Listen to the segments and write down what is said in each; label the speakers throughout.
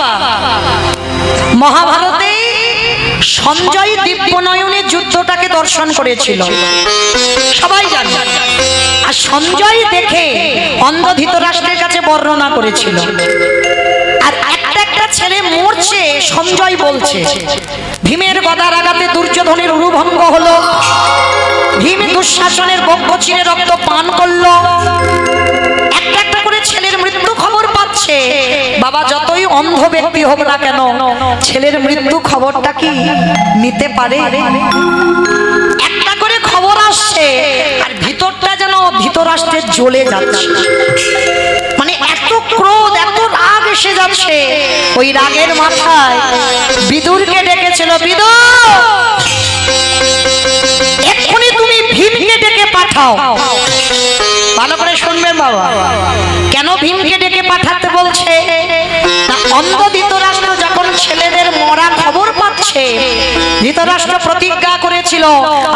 Speaker 1: বাবা মহাভারতে সঞ্জয় দিব্যনয়নে যুদ্ধটাকে দর্শন করেছিল, সবাই জানে। আর সঞ্জয় দেখে অন্ধ ধৃতরাষ্ট্রের কাছে বর্ণনা করেছিল। আর একটা একটা ছেলে মরছে, সঞ্জয় বলছে। ভীমের গদার আঘাতে দুর্যোধনের উরুভঙ্গ হলো, ভীম দুঃশাসনের বক্ষ চিরে রক্ত পান করলো। একটা একটা করে ছেলের মৃত্যু খবর পাচ্ছে। বাবা যতই অন্ধ ব্যক্তি হোক না কেন, ছেলের মৃত্যু খবরটা কি নিতে পারে? একটা করে খবর আসছে, আর ভিতরটা যেন ধৃতরাষ্ট্রের জ্বলে যাচ্ছে। মানে এত ক্রোধ, এত রাগ এসে যাচ্ছে। ওই রাগের মাথায় বিদুরকে ডেকেছিল, বিদুর এক্ষুনি তুমি ভীমকে ডেকে পাঠাও। ভালো করে শুনবেন বাবা, কেন ভীমকে ডেকে পাঠাতে বলছে? না, অন্ধ ধৃতরাষ্ট্র যখন ছেলেদের মরা খবর পাচ্ছে, ধৃতরাষ্ট্র প্রতিজ্ঞা করেছিল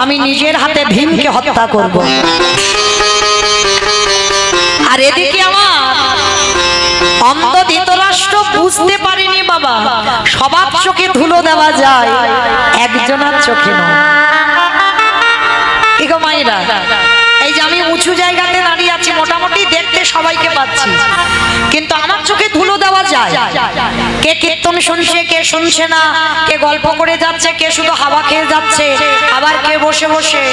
Speaker 1: আমি নিজের হাতে ভীমকে হত্যা করব। আর এদিকে আমার অন্ধ ধৃতরাষ্ট্র বুঝতে পারেনি বাবা, সবার চোখে ধুলো দেওয়া যায়, একজনের চোখে নয়। ঠিক মায়েরা, এই যে আমি উঁচু জায়গাতে দাঁড়িয়ে আছি, মোটামুটি দেখতে সবাইকে পাচ্ছি, কিন্তু আমার চোখে ধুলো দেওয়া যায়। কে কীর্তন শুনছে, কে শুনছে না, কে গল্প করে যাচ্ছে, কে শুধু হাওয়া খেয়ে যাচ্ছে, আবার কে বসে বসে।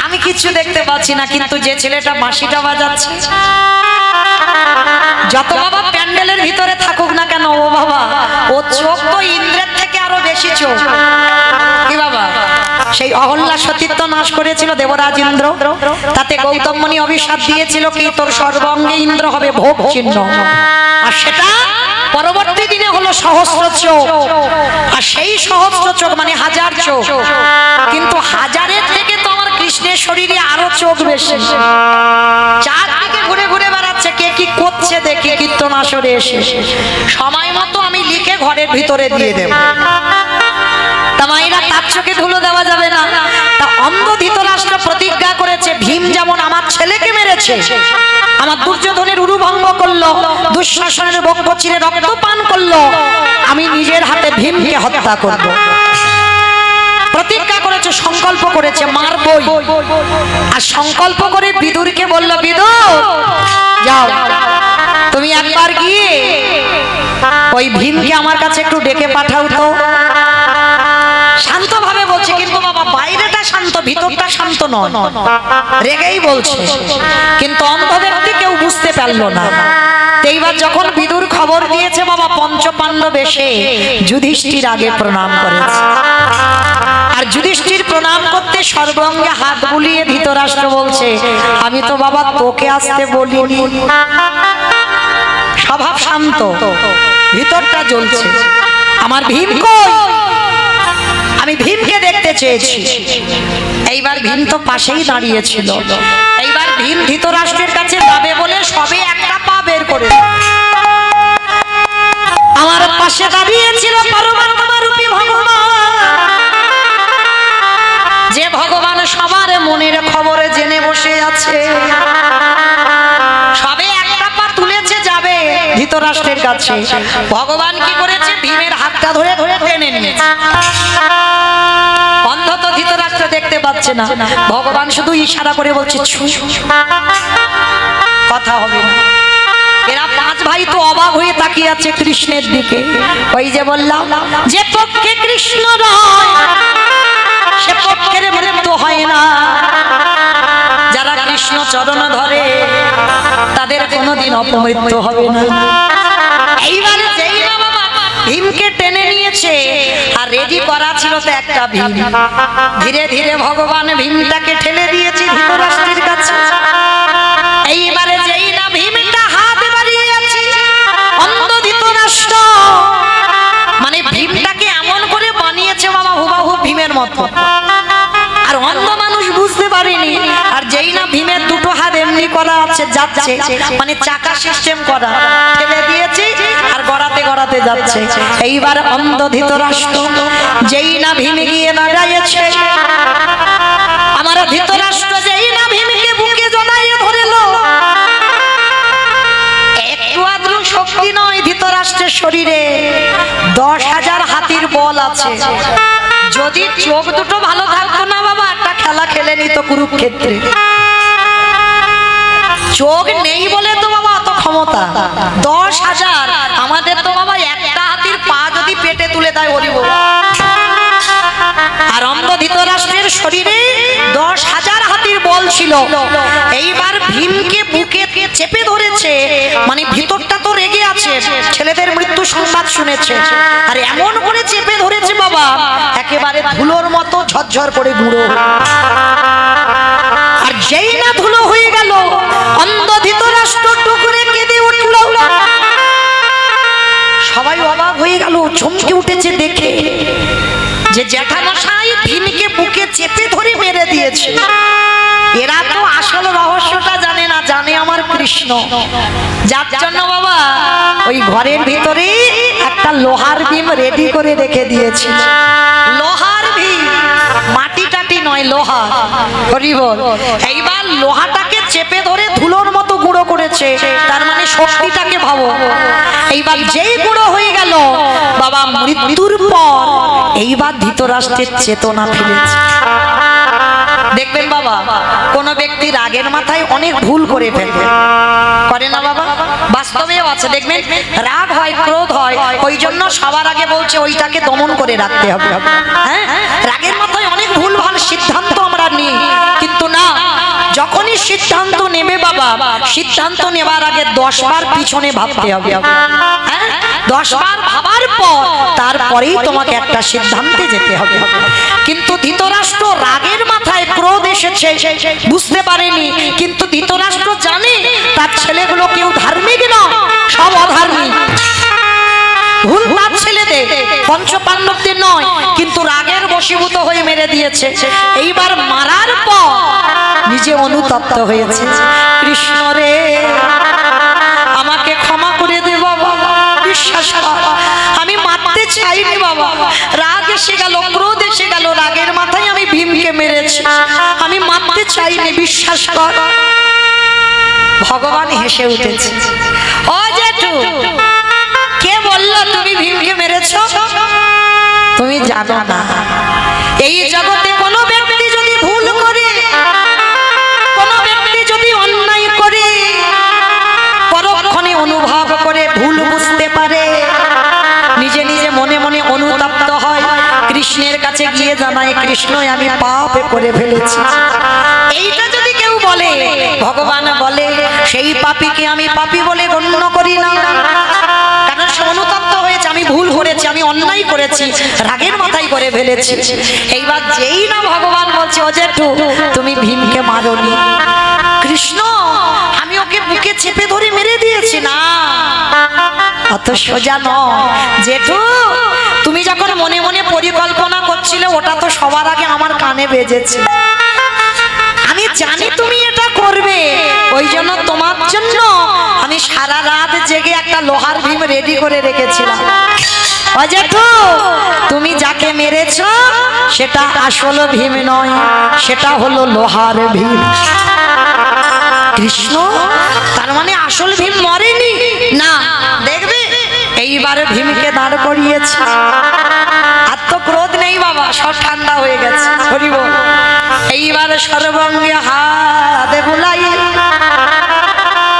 Speaker 1: আমি কিছু দেখতে পাচ্ছি না, কিন্তু যে ছেলেটা বাঁশিটা বাজাচ্ছে, যত বাবা প্যান্ডেলের ভিতরে থাকুক না কেন, ও বাবা ও চোখ তো ইন্দ্রের থেকে আরো বেশি চোখ। কি বাবা, সেই অহল্যা সতীত্ব নাশ করেছিল দেবরাজ ইন্দ্র, তাতে গৌতম মুনি অভিশাপ দিয়েছিল কি তোর সর্বাঙ্গে ইন্দ্র হবে ভোগ চিহ্ন। আর সেটা পরবর্তী দিনে হলো সহস্র চোখ। আর সেই সহস্র চোখ মানে হাজার চোখ, কিন্তু হাজারের থেকে তো আমার কৃষ্ণের শরীরে আরো চোখ বেশি। চারদিকে ঘুরে ঘুরে বেড়াচ্ছে, কে কি করছে দেখি কীর্তন আসরে এসে। সময় মতো আমি লিখে ঘরের ভিতরে দিয়ে দেব। মায়েরা, তার চোখে ধুলো দেওয়া যাবে না। তা অন্ধ ধৃতরাষ্ট্র প্রতিজ্ঞা করেছে, ভীম যেমন আমার ছেলেকে মেরেছে, আমার দুর্যোধনের উরুভঙ্গ করলো, দুঃশাসনের বক্ষ চিরে রক্ত পান করলো, আমি নিজের হাতে ভীমকে হত্যা করব। প্রতিজ্ঞা করেছে, সংকল্প করেছে, মারবই। আর সংকল্প করে বিদুরকে বলল, বিদুর যাও তুমি একবার গিয়ে ওই ভীমকে আমার কাছে একটু ডেকে পাঠাও তো। শান্ত ভাবে বলছে, কিন্তু বাবা বাইরেটা শান্ত, ভিতরটা শান্ত নয়, রেগেই বলছে। কিন্তু অন্ধ ব্যক্তি কেউ বুঝতে পারলো না। এইবার যখন বিদুর খবর দিয়েছে, বাবা পঞ্চপাণ্ডব এসে যুধিষ্ঠির আগে প্রণাম করেছে। আর যুধিষ্ঠির প্রণাম করতে সর্বাঙ্গে হাত বুলিয়ে ধৃতরাষ্ট্র বলছে, আমি তো বাবা তোকে আসতে বলিনি। স্বভাব শান্ত, ভিতরটা জ্বলছে, আমার ভীম কই? আমি ভীমকে দেখতে চেয়েছি। এইবার ভীম তো পাশেই দাঁড়িয়েছিল। এইবার ভীম ধৃতরাষ্ট্রের কাছে যাবে বলে সবে একটা পা বের করে আমার পাশে দাঁড়িয়েছিল পরমাত্মা রূপী ভগবান, যে ভগবান সবার মনের খবরে জেনে বসে আছে। সবে একটা পা তুলেছে যাবে ধৃতরাষ্ট্রের কাছে, ভগবান কি করেছে? ভীমের হাতটা ধরে ধরে টেনে নিয়েছে। অন্ধ তো ধৃতরাষ্ট্র দেখতে পাচ্ছে না, ভগবান শুধু ইশারা করে বলছে কথা হবে না। এরা পাঁচ ভাই তো অবাক হয়ে তাকিয়ে আছে কৃষ্ণের দিকে। ওই যে বললাম, যে পক্ষে কৃষ্ণ রয় সে পক্ষের মৃত্যু হয় না। যারা কৃষ্ণ চরণ ধরে তাদের কোনোদিন অপমৃত্যু হবে না। এইবারে যেই বাবা ভীমকে টেনে নিয়েছে, আর রেডি করা ছিল তো একটা ভীম, ধীরে ধীরে ভগবান ভীমটাকে ঠেলে দিয়েছে ধৃতরাষ্ট্রের কাছে। এইবারে যেই না ভীমটা হাত বাড়িয়েছে, অন্ধ ধৃতরাষ্ট্র মানে ভীমটাকে এমন করে বানিয়েছে বাবা হুবাহু ভীমের মতো। আর অন্ধ মানুষ বুঝতে পারেনি। আর যেই না ভীমের দুটো হাত এমনি করা আছে, যাচ্ছে মানে চাকা সিস্টেম করা, ঠেলে দিয়েছি আর গড়াতে গড়াতে যাচ্ছে। এইবার অন্ধ ধৃতরাষ্ট্র যেই না ভীম গিয়ে দাঁড়িয়েছে, আমার ধৃতরাষ্ট্র যেই না ভীমকে বুকে জড়াইয়ে ধরলো, আছে, যদি চোখ দুটো ভালো থাকতো না বাবা একটা খেলা খেলে নিত কুরুক্ষেত্রে। চোখ নেই বলে তো বাবা অত ক্ষমতা। 10,000 আমাদের তো বাবা একটা হাতির পা যদি পেটে তুলে দেয় ওরি বাবা। আর অন্ধ ধৃতরাষ্ট্রের শরীরে 10,000 হাতির বল ছিল। এইবার ভীমকে বুকে চেপে ধরেছে, মানে ভিতরটা তো রেগে আছে, ছেলেদের মৃত্যু সংবাদ শুনেছে, আর এমন করে চেপে ধরেছে বাবা একেবারে ধুলোর মতো ঝরঝর করে গুঁড়ো। আর যেই না ধুলো হয়ে গেল অন্ধ ধৃতরাষ্ট্র টুকরে কেঁদে উঠল। সবাই অবাক হয়ে গেল, চমকে উঠেছে দেখে যে জ্যাঠামশাই ভীমকে বুকে চেপে ধরে মেরে দিয়েছে। এরা তো আসল রহস্যটা জানে না, জানে আমার কৃষ্ণ। যার জন্য বাবা ওই ঘরের ভিতরে একটা লোহার ভীম রেডি করে রেখে দিয়েছে। লোহার ভীম, মাটি টাটি নয়, লোহা। হরি বল। এইবার লোহাটাকে চেপে ধরে ধুলোর মতো গুঁড়ো করেছে, তার মানে শক্তিটাকে ভাবো। এইবার যেই গুঁড়ো হয়ে গেল বাবা মৃত্যুর পর এইবার ধৃতরাষ্ট্রের চেতনা ফিরেছে। দেখবেন বাবা কোন ব্যক্তি রাগের মাথায় অনেক ভুল করে ফেলবে, করে না বাবা? বাস্তবেও আছে, দেখবেন রাগ হয়, ক্রোধ হয়, ওই জন্য সবার আগে বলছে ওইটাকে দমন করে রাখতে হবে। হ্যাঁ, রাগের মাথায় অনেক ভুল ভাল সিদ্ধান্ত আমরা নিই, কিন্তু না, যখনই সিদ্ধান্ত নেবে বাবা সিদ্ধান্ত নেবার আগে 10 বার পিছনে ভাবতে হবে। হ্যাঁ, 10 বার ভাবার পর তারপরেই তোমাকে একটা সিদ্ধান্তে যেতে হবে। কিন্তু ধৃতরাষ্ট্র রাগের মাথায় ক্রোধ এসেছে বুঝতে পারেনি, কিন্তু ধৃতরাষ্ট্র জানে তার ছেলেগুলো কেউ ধার্মিক না, সব অধার্মিক। ভুল তার ছেলেদের, পঞ্চপাণ্ডবদের নয়, কিন্তু রাগের বশীভূত হয়ে মেরে দিয়েছে। এইবার মারার পর নিজে অনুতপ্ত হয়েছে, কৃষ্ণ রে আমাকে ক্ষমা করে দে বাবা, বিশ্বাস কর আমি মারতে চাইনি বাবা, রাগ এসে গেল, ক্রোধ এসে গেল, রাগের মাথায় আমি ভীমকে মেরেছি, আমি মারতে চাইনি, বিশ্বাস কর। ভগবান হেসে উঠেছে, ও জেঠু কে বললো তুমি ভীমকে মেরেছো? তুমি জানো না এই জগতে কোনো ব্যক্তি যদি ভুল করে, কোনো ব্যক্তি যদি অন্যায় করে, পরক্ষণে অনুভব করে, ভুল বুঝতে পারে, নিজে নিজে মনে মনে অনুতপ্ত হয়, কৃষ্ণের কাছে গিয়ে জানায় কৃষ্ণ আমি পাপ করে ফেলেছি। এইটা যদি কেউ বলে ভগবান বলে সেই পাপীকে আমি পাপী বলে গণ্য করি না, কারণ সে অনুতপ্ত হয়েছে, আমি ভুল করেছি, আমি অন্যায় করেছি, রাগের মাথায় করে ফেলেছি। এইবার যেই না ভগবান বলছে ও জেঠু তুমি ভীমকে মারোনি, কৃষ্ণ আমি ওকে বুকে চেপে ধরে মেরে দিয়েছি, না অত সোজা নয় জেঠু, তুমি যখন মনে মনে পরিকল্পনা করছিলে ওটা তো সবার আগে আমার কানে বেজেছে, আমি জানি তুমি এটা করবে, ওই জন্য তোমার জন্য আমি সারা রাত জেগে একটা লোহার ভীম রেডি করে রেখেছিলাম। ও জেঠু তুমি যাকে মেরেছো সেটা আসল ভীম নয়, সেটা হলো লোহার ভীম। কৃষ্ণ তার মানে আসল ভীম মরেনি না, দেখবে এইবার ভীমকে দাঁড় করিয়েছে, আর তো ক্রোধ নেই বাবা, সব ঠান্ডা হয়ে গেছে। হরি বল। এইবার সর্বাঙ্গে হাতে বুলাই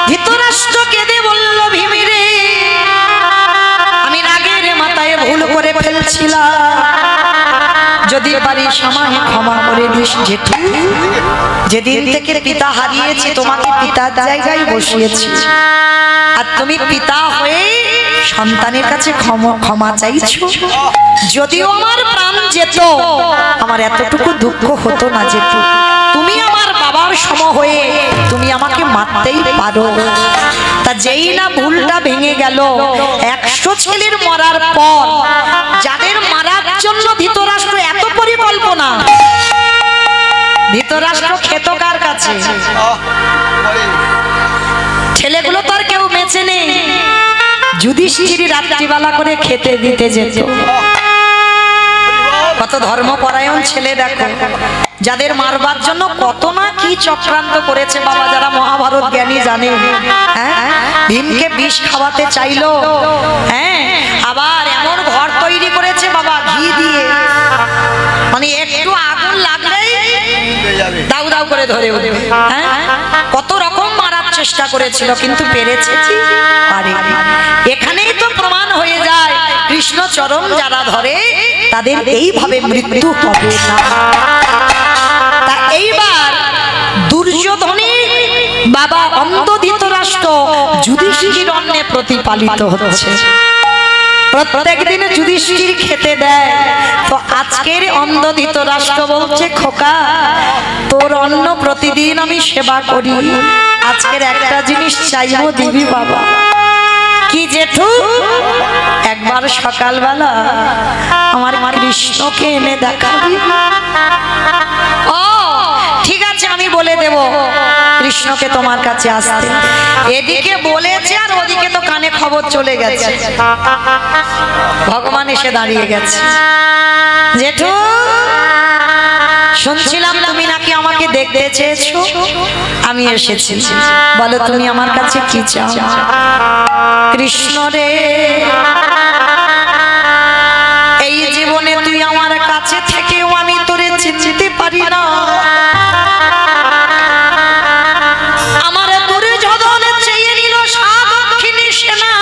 Speaker 1: ধৃতরাষ্ট্র কেঁদে বলল ভীমিরে আমি রাগের মাথায় ভুল করে ফেলছিলাম, যদি পারিস আমায় ক্ষমা করে দিস জেঠু, যেদিন থেকে পিতা হারিয়েছি তোমাকে পিতার জায়গায় বসিয়েছি, আর তুমি পিতা হয়ে সন্তানের কাছে ক্ষমা চাইছো, যদিও আমার প্রাণ যেত আমার এতটুকু দুঃখ হতো না জেঠু, তুমি আমার বাবার সম হয়ে তুমি আমাকে মারতেই পারো। তা যেই না ভুলটা ভেঙে গেল, 100 ছেলের মরার পর যাদের মারার জন্য ধৃতরাষ্ট্র এত পরিকল্পনা, ধৃতরাষ্ট্র খেত কার কাছে? ছেলেগুলো তো আর কেউ বেঁচে নেই, যুধিষ্ঠির রাত্রিবেলা করে খেতে দিতে যেত। কত ধর্মপরায়ণ ছেলে দেখো, যাদের মারবার জন্য কত না কি চক্রান্ত করেছে বাবা, যারা মহাভারত জ্ঞানী জানে। হ্যাঁ, ভীমকে বিষ খাওয়াতে চাইলো, হ্যাঁ, আবার এমন ঘর তৈরি করেছে বাবা, ঘি ঘি দিয়ে, মানে একটু আগুন লাগলেই দাউ দাউ করে ধরে উঠবে। হ্যাঁ, কত রকম মারার চেষ্টা করেছিল কিন্তু পেরেছে কি পারে। এখানেই তো প্রমাণ হয়ে যায় কৃষ্ণ চরণ যারা ধরে তাদের এইভাবে মৃত্যু হবে না। তা এইবার দুর্যোধনের বাবা অন্ধ ধৃতরাষ্ট্র যুধিষ্ঠির অন্নে প্রতিপালিত হচ্ছে। প্রত্যেক দিন যুধিষ্ঠির খেতে দেয়, তো আজকের অন্ধ ধৃতরাষ্ট্র বলছে খোকা তোর অন্ন প্রতিদিন আমি সেবা করি, আজকের একটা জিনিস চাইবো দিবি বাবা। কি জেঠু? একবার সকালবেলা আমার কৃষ্ণকে এনে দেখাবি। ও ঠিক আছে, আমি বলে দেব কৃষ্ণকে তোমার কাছে আসতে। এদিকে বলেছে আর ওদিকে তো কানে খবর চলে গেছে, ভগবান এসে দাঁড়িয়ে গেছে। জেঠু শুনছিলাম তুমি নাকি আমাকে দেখতে চেয়েছো, আমি এসেছি, বলো তুমি আমার কাছে কি চাও? কৃষ্ণ রে, এই জীবনে তুই আমার কাছে থেকেও আমি তোরে চিনতে পারি না। আমার দুর্যোধন চেয়ে নিল সাতক্ষীণী সেনা,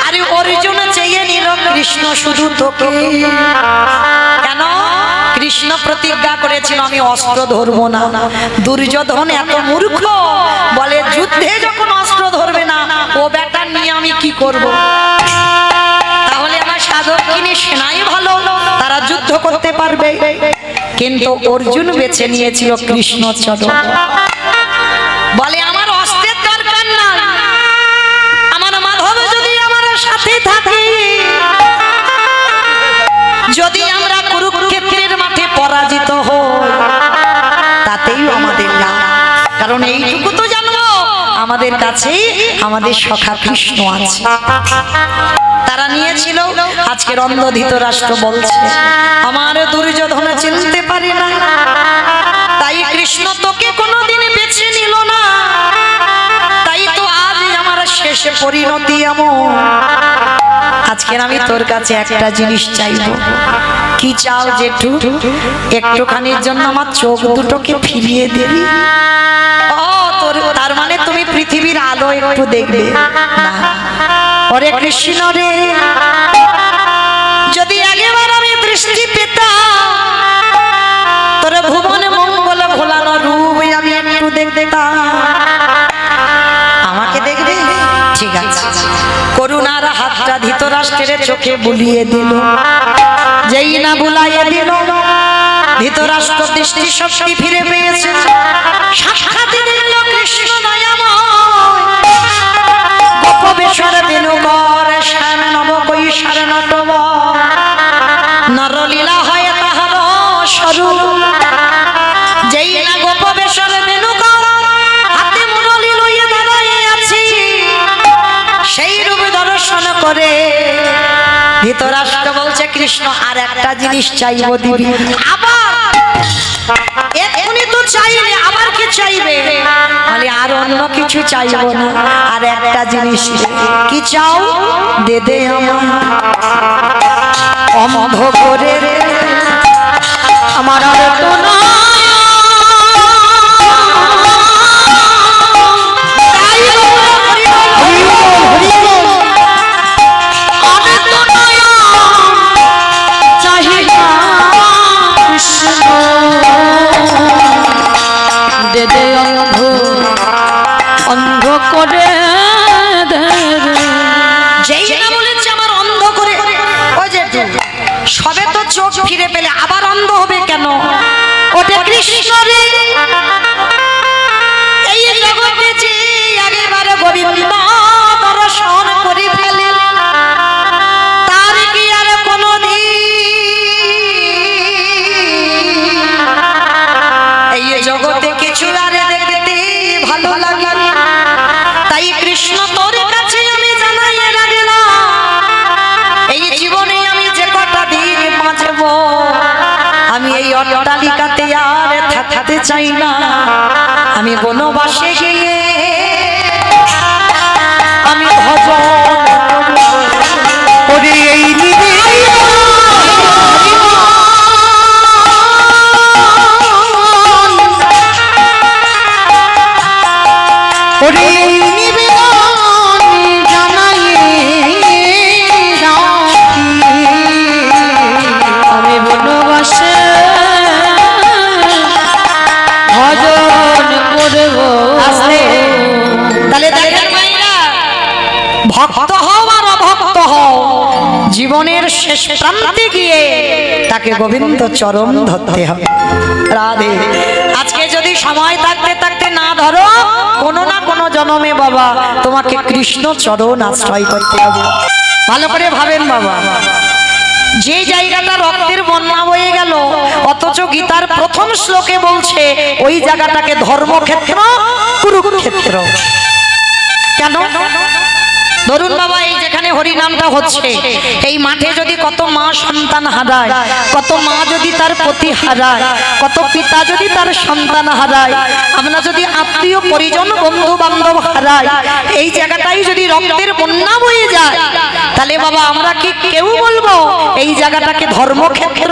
Speaker 1: আরে অর্জুন চেয়ে নিল কৃষ্ণ শুধু তোকে। কেন? কৃষ্ণ প্রতিজ্ঞা করেছিল আমি অস্ত্র ধরবো না। দুর্যোধন এত মূর্খ, বলে যুদ্ধে যখন অস্ত্র ধরবে না ও ব্যাটা নিয়ে আমি কি করব? তাহলে আমার সাতক্ষীণী সেনাই ভালো, তারা যুদ্ধ করতে পারবে। কিন্তু অর্জুন বেছে নিয়েছিল কৃষ্ণ চরণ, বলে আমার অস্ত্রের দরকার নাই, আমার মাধব যদি আমার সাথে থাকে, যদি আমরা কুরুক্ষেত্রের মাঠে পরাজিত হই তাতেই আমাদের লাভ। কারণ এইটুকু তো জানবো আমাদের কাছে আমাদের সখা কৃষ্ণ আছে। তারা নিয়েছিল। আজকের অন্ধ ধৃতরাষ্ট্র বলছে আমার দুর্যোধন চিনতে পারে না, তাই কৃষ্ণ তোকে কোনোদিন বেছে নিল না, তাই তো আজ আমার শেষ পরিণতি এমন। আজকে আমি তোর কাছে একটা জিনিস চাইবো। কি চাও জেঠু? একটুখানির জন্য আমার চোখ দুটোকে ফিরিয়ে দিবি। ও তোর, তার মানে তুমি পৃথিবীর আলো একটু দেখবে না? ওরে কৃষ্ণ রে, যদি একবার আমি দৃষ্টি পেতাম, তোর ভুবনে মঙ্গল ভোলানো রূপ আমি একটু দেখতাম। আমাকে দেখবে? ঠিক আছে। করুণার হাতটা ধৃতরাষ্ট্রের চোখে বুলিয়ে দিল। যেই না বুলাইয়ে দিল, ধৃতরাষ্ট্র দৃষ্টি শক্তি ফিরে পেয়েছে। সাক্ষাৎ দিল কৃষ্ণ দয়াময়, গোপবেশ্বর বেণুবর শ্যাম নব কৈশার নটব, নরলীলা হয় তাহার স্বরূপ। যেই না গোপবেশ্বর বেণুবর হাতে মুরলী লইয়া দাঁড়াইয়ে আছি, সেই রূপ দর্শন করে ধৃতরাষ্ট্র বলছে কৃষ্ণ আর একটা জিনিস চাইবো দিবি। আবার এখনই তো চাইলে আবার কি চাইবে? বলে আর অন্য কিছু চাইবো না, আর একটা জিনিস। কি চাও? দে দে আমার অন্ধ করে আমার আর তো না। অন্ধ করে যেই না বলেছে আমার অন্ধ করে, ওই যে সবে তো চোখ ফিরে পেলে আবার অন্ধ হবে কেন? ওটা কৃষ্ণ রে, এই জগতে যে আগেবার গোবিন্দ দর্শন করে ফেলে তার কি আর কোনদিন এই জগতে কিছু আর দেখতে ভালো লাগে? তাই কৃষ্ণ তোর কাছে আমি জানাই রাখলাম, এই জীবনে আমি যে কটা দিন বাঁচব আমি এই অট্টালিকাতে আর থাকতে চাই না। আমি বনবাসে গিয়ে আমি ভজন করি, এই হরি নিবেদন জানাই রাখি
Speaker 2: আমি বনবাসে ভজন করব।
Speaker 1: তাহলে দেখেন মাইরা, ভক্ত হও আর অভক্ত হও, জীবনের শেষ প্রান্তে গিয়ে তাকে গোবিন্দ চরণ ধরতে হবে। রাধে। আজকে যদি সময় থাকতে থাকতে না ধরো, কোনো না কোনো জন্মে বাবা তোমাকে কৃষ্ণ চরণ আশ্রয় করতে হবে। ভালো করে ভাবেন বাবা, যে জায়গাটা রক্তের বন্যা বয়ে গেল, অথচ গীতার প্রথম শ্লোকে বলছে ওই জায়গাটাকে ধর্মক্ষেত্র, কুরুক্ষেত্র। কেন? ধরুন বাবা, এই যেখানে হরি নামটা হচ্ছে, এই মাঠে যদি কত মা সন্তান হারায়, কত মা যদি তার পতি হারায়, কত পিতা যদি তার সন্তান হারায়, আমরা যদি আত্মীয় পরিজন বন্ধু বান্ধব হারাই, এই জায়গাটাই যদি রক্তের বন্যা বয়ে যায়, তাহলে বাবা আমরা কি কেউ বলবো এই জায়গাটাকে ধর্মক্ষেত্র?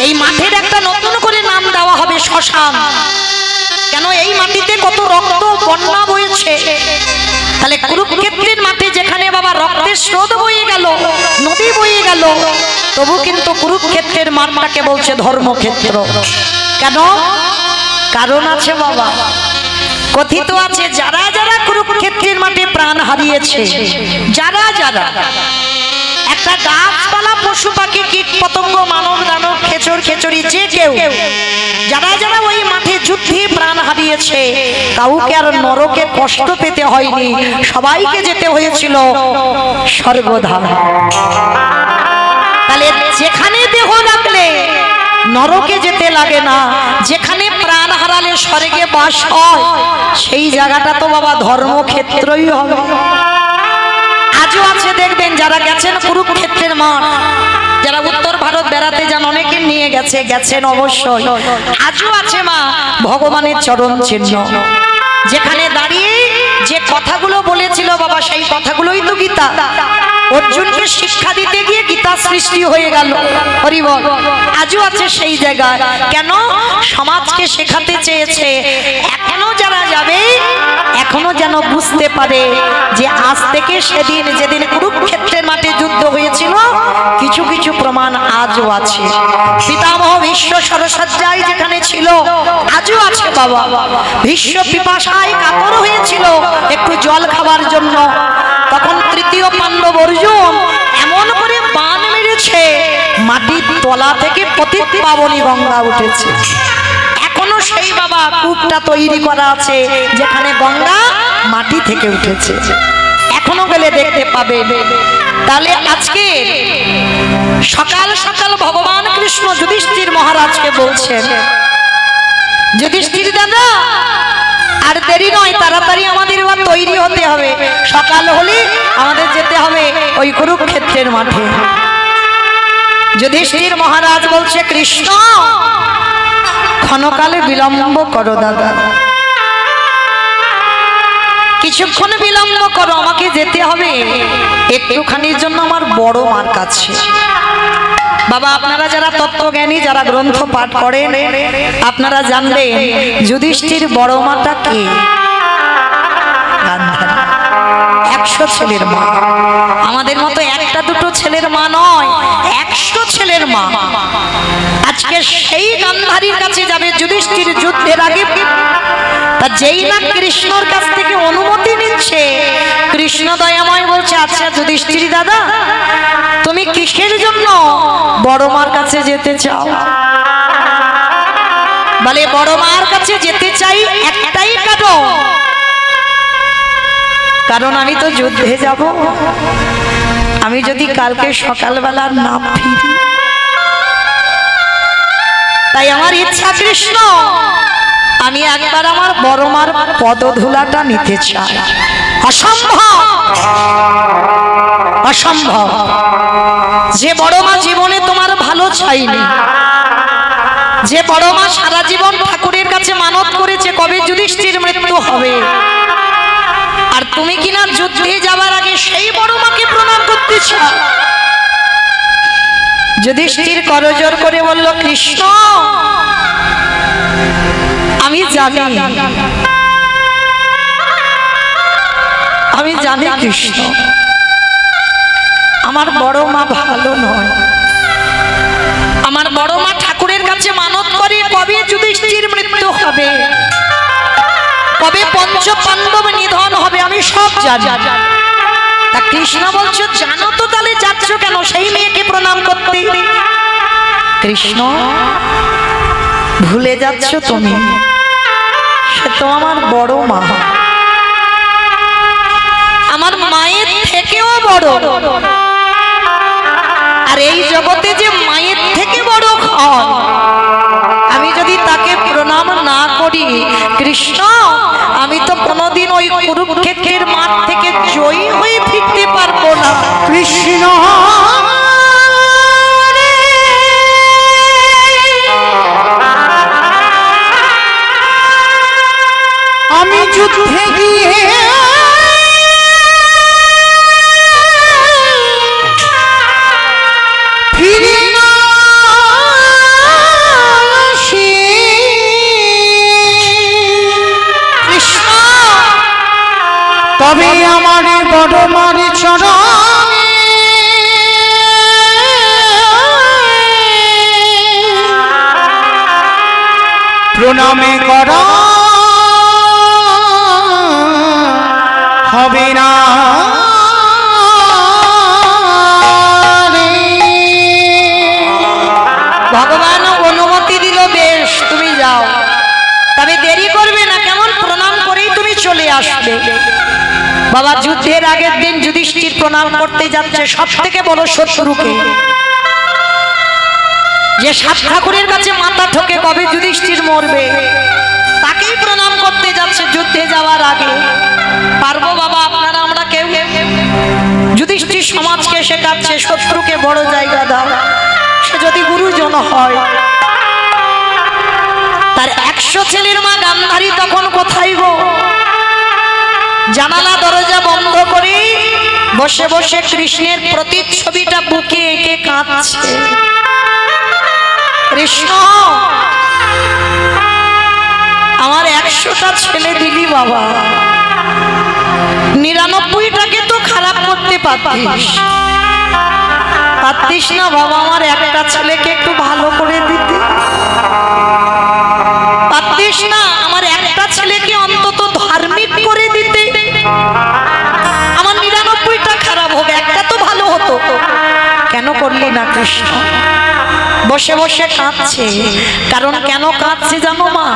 Speaker 1: এই মাঠের একটা নতুন করে নাম দেওয়া হবে শ্মশান। কেন? এই মাটিতে কত রক্ত বন্যা বইছে। তাহলে কুরুক্ষেত্রের মাঠে যেখানে বাবা রক্তের স্রোত বয়ে গেল, নদী বয়ে গেল, তবু কিন্তু কুরুক্ষেত্রের মাঠটাকে বলছে ধর্মক্ষেত্র। কেন? কারণ আছে বাবা। কথিত আছে যারা যারা কুরুক্ষেত্রের মাঠে প্রাণ হারিয়েছে, যারা যারা, একটা গাছপালা পশু পাখি কীট পতঙ্গ মানব দানব খেচর খেচড়ি যে কেউ, যারা যারা ওই মাঠে যুদ্ধে প্রাণ হারিয়েছে, কাউকে আর নরকে কষ্ট পেতে হয়নি, সবাইকে যেতে হয়েছিল স্বর্গধাম। তাহলে যেখানে দেহ রাখলে নরকে যেতে লাগে না, যেখানে প্রাণ হারালে স্বর্গে বাস হয়, সেই জায়গাটা তো বাবা ধর্মক্ষেত্রই হবে। আজও আছে দেখবেন যারা গেছেন কুরুক্ষেত্রের মাঠ, যারা উত্তর ভারত বেড়াতে যান, অনেকে নিয়ে গেছেন অবশ্যই। আজও আছে মা ভগবানের চরণ চিহ্ন, যেখানে দাঁড়িয়ে যে কথাগুলো বলেছিল বাবা, সেই কথাগুলোই তো গীতা। অর্জুনকে শিক্ষা দিতে গিয়ে গীতা সৃষ্টি হয়ে গেল। হরি বল। আজও আছে সেই জায়গায়। কেন? সমাজকে শেখাতে চেয়েছে এখনো যারা যাবে, এখনো যেন বুঝতে পারে যে আজ থেকে সেদিন যেদিন কুরুক্ষেত্রের মাঠে যুদ্ধ হয়েছিল, কিছু কিছু প্রমাণ আজও আছে। পিতামহ ভীষ্ম সরসজ্জায় যেখানে ছিল, আজও আছে বাবা। ভীষ্ম পিপাসায় কাতর হয়েছিল একটু জল খাবার জন্য, তখন তৃতীয় পাণ্ডব অর্জুন এমন করে বাণ মেরেছে, মাটির তলা থেকে পতিত পাবনী গঙ্গা উঠেছে। এখনো সেই বাবা কূপটা তৈরি করা আছে যেখানে গঙ্গা মাটি থেকে উঠেছে, এখনো গেলে দেখতে পাবে। তাহলে আজকে সকাল সকাল ভগবান কৃষ্ণ যুধিষ্ঠির মহারাজকে বলছেন, যুধিষ্ঠির দাদা আর দেরি নয়, তাড়াতাড়ি আমাদের এবার তৈরি হতে হবে, সকাল হলে আমাদের যেতে হবে ওই কুরুক্ষেত্রের মাঠে। যুধিষ্ঠির মহারাজ বলছে, কৃষ্ণ ক্ষণকালে বিলম্ব করো দাদা, কিছুক্ষণ বিলম্ব করো, আমাকে যেতে হবে একটুখানির জন্য আমার বড় মার কাছে। বাবা আপনারা যারা তত্ত্বজ্ঞানী, যারা গ্রন্থ পাঠ করেন, আপনারা জানবেন যুধিষ্ঠির বড় মাটা কে? গান্ধারী, 100 ছেলের মা। আমাদের মতো একটা দুটো ছেলের মা নয়, 100 ছেলের মা। আজকে সেই গান্ধারীর কাছে যাবে যুধিষ্ঠির যুদ্ধের আগে। তা যেই না কৃষ্ণর কাছ থেকে অনুমতি নিচ্ছে, কৃষ্ণ দয়াময় বলছে, আচ্ছা যুধিষ্ঠির দাদা তুমি কিসের জন্য বড় মার কাছে যেতে চাও? বলে বড় মার কাছে যেতে চাই একটাই কারণ আমি তো যুদ্ধে যাব, আমি যদি কালকে সকালবেলা না ফিরি, তাই আমার ইচ্ছা কৃষ্ণ আমি একবার আমার বড় মার পদধূলাটা নিতে চাই। অসম্ভব, অসম্ভব। যে বড় মা জীবনে তোমার ভালো চাইনি, যে বড় মা সারা জীবন ঠাকুরের কাছে মানত করেছে কবে যুধিষ্ঠির মৃত্যু হবে, আর তুমি কিনা যুদ্ধে যাবার আগে সেই বড় মাকে প্রণাম করতে চাও। যুধিষ্ঠির করজোর করে বলল, কৃষ্ণ আমি জানি আমি জানি কৃষ্ণ আমার বড় মা ভালো নয়। আমার বড় মা ঠাকুরের কাছে মানত করে কবে যুধিষ্ঠির মৃত্যু হবে, কবে পঞ্চ পাণ্ডব নিধন হবে, আমি সব জানি। তা কৃষ্ণ বলছো জানো তো তাহলে যাচ্ছ কেন সেই মেয়েকে প্রণাম করতে? কৃষ্ণ ভুলে যাচ্ছ তুমি, সে তো আমার বড় মা, আমার মায়ের থেকেও বড়। আর এই জগতে যে মায়ের থেকে বড় হয়, আমি যদি তাকে প্রণাম না করি কৃষ্ণ, আমি তো কোনোদিন ওই কুরুক্ষেত্রের মাঠ থেকে জয়ী হয়ে ফিরতে পারবো না।
Speaker 2: কৃষ্ণ আমি যুদ্ধে গিয়ে ফিরে না আসি।
Speaker 1: কৃষ্ণ
Speaker 2: তবে আমার বড় মার চরণে প্রণামে করা হবে না রে।
Speaker 1: ভগবান অনুমতি দিল, বেশ তুমি যাও, তবে দেরি করবে না, কেমন প্রণাম করেই তুমি চলে আসবে। বাবা যুদ্ধের আগের দিন যুধিষ্ঠির প্রণাম করতে যাচ্ছে সব থেকে বড় শত্রুকে, যে সাত ঠাকুরের কাছে মাথা ঠকে কবে যুধিষ্ঠির মরবে, তাকেই প্রণাম করতে যাচ্ছে যুদ্ধে যাওয়ার আগে। পারবো বাবা আপনারা আমরা কেউ? যুধিষ্ঠির সমাজকে শেখাচ্ছে শত্রুকে বড় জায়গা দাও, সে যদি গুরুজন হয়। তার 100 ছেলের মা গান্ধারী তখন কোথায় গো? জানালা দরজা বন্ধ করে বসে বসে কৃষ্ণের প্রতিচ্ছবিটা বুকে এঁকে কাঁদছে। কৃষ্ণ আমার 100টা ছেলে দিলি বাবা, 99টাকে তো খারাপ করতে পারতিস, পারতিস না বাবা আমার একটা ছেলেকে একটু ভালো করে দিতে? পারতিস না আমার একটা ছেলেকে অন্তত ধার্মিক করে দিতে? আমার 99টা খারাপ হবে, একটা তো ভালো হতো, কেন করলি না কৃষ্ণ? বসে বসে কাঁদছে। কারণ কেন কাঁদছে জানো মা?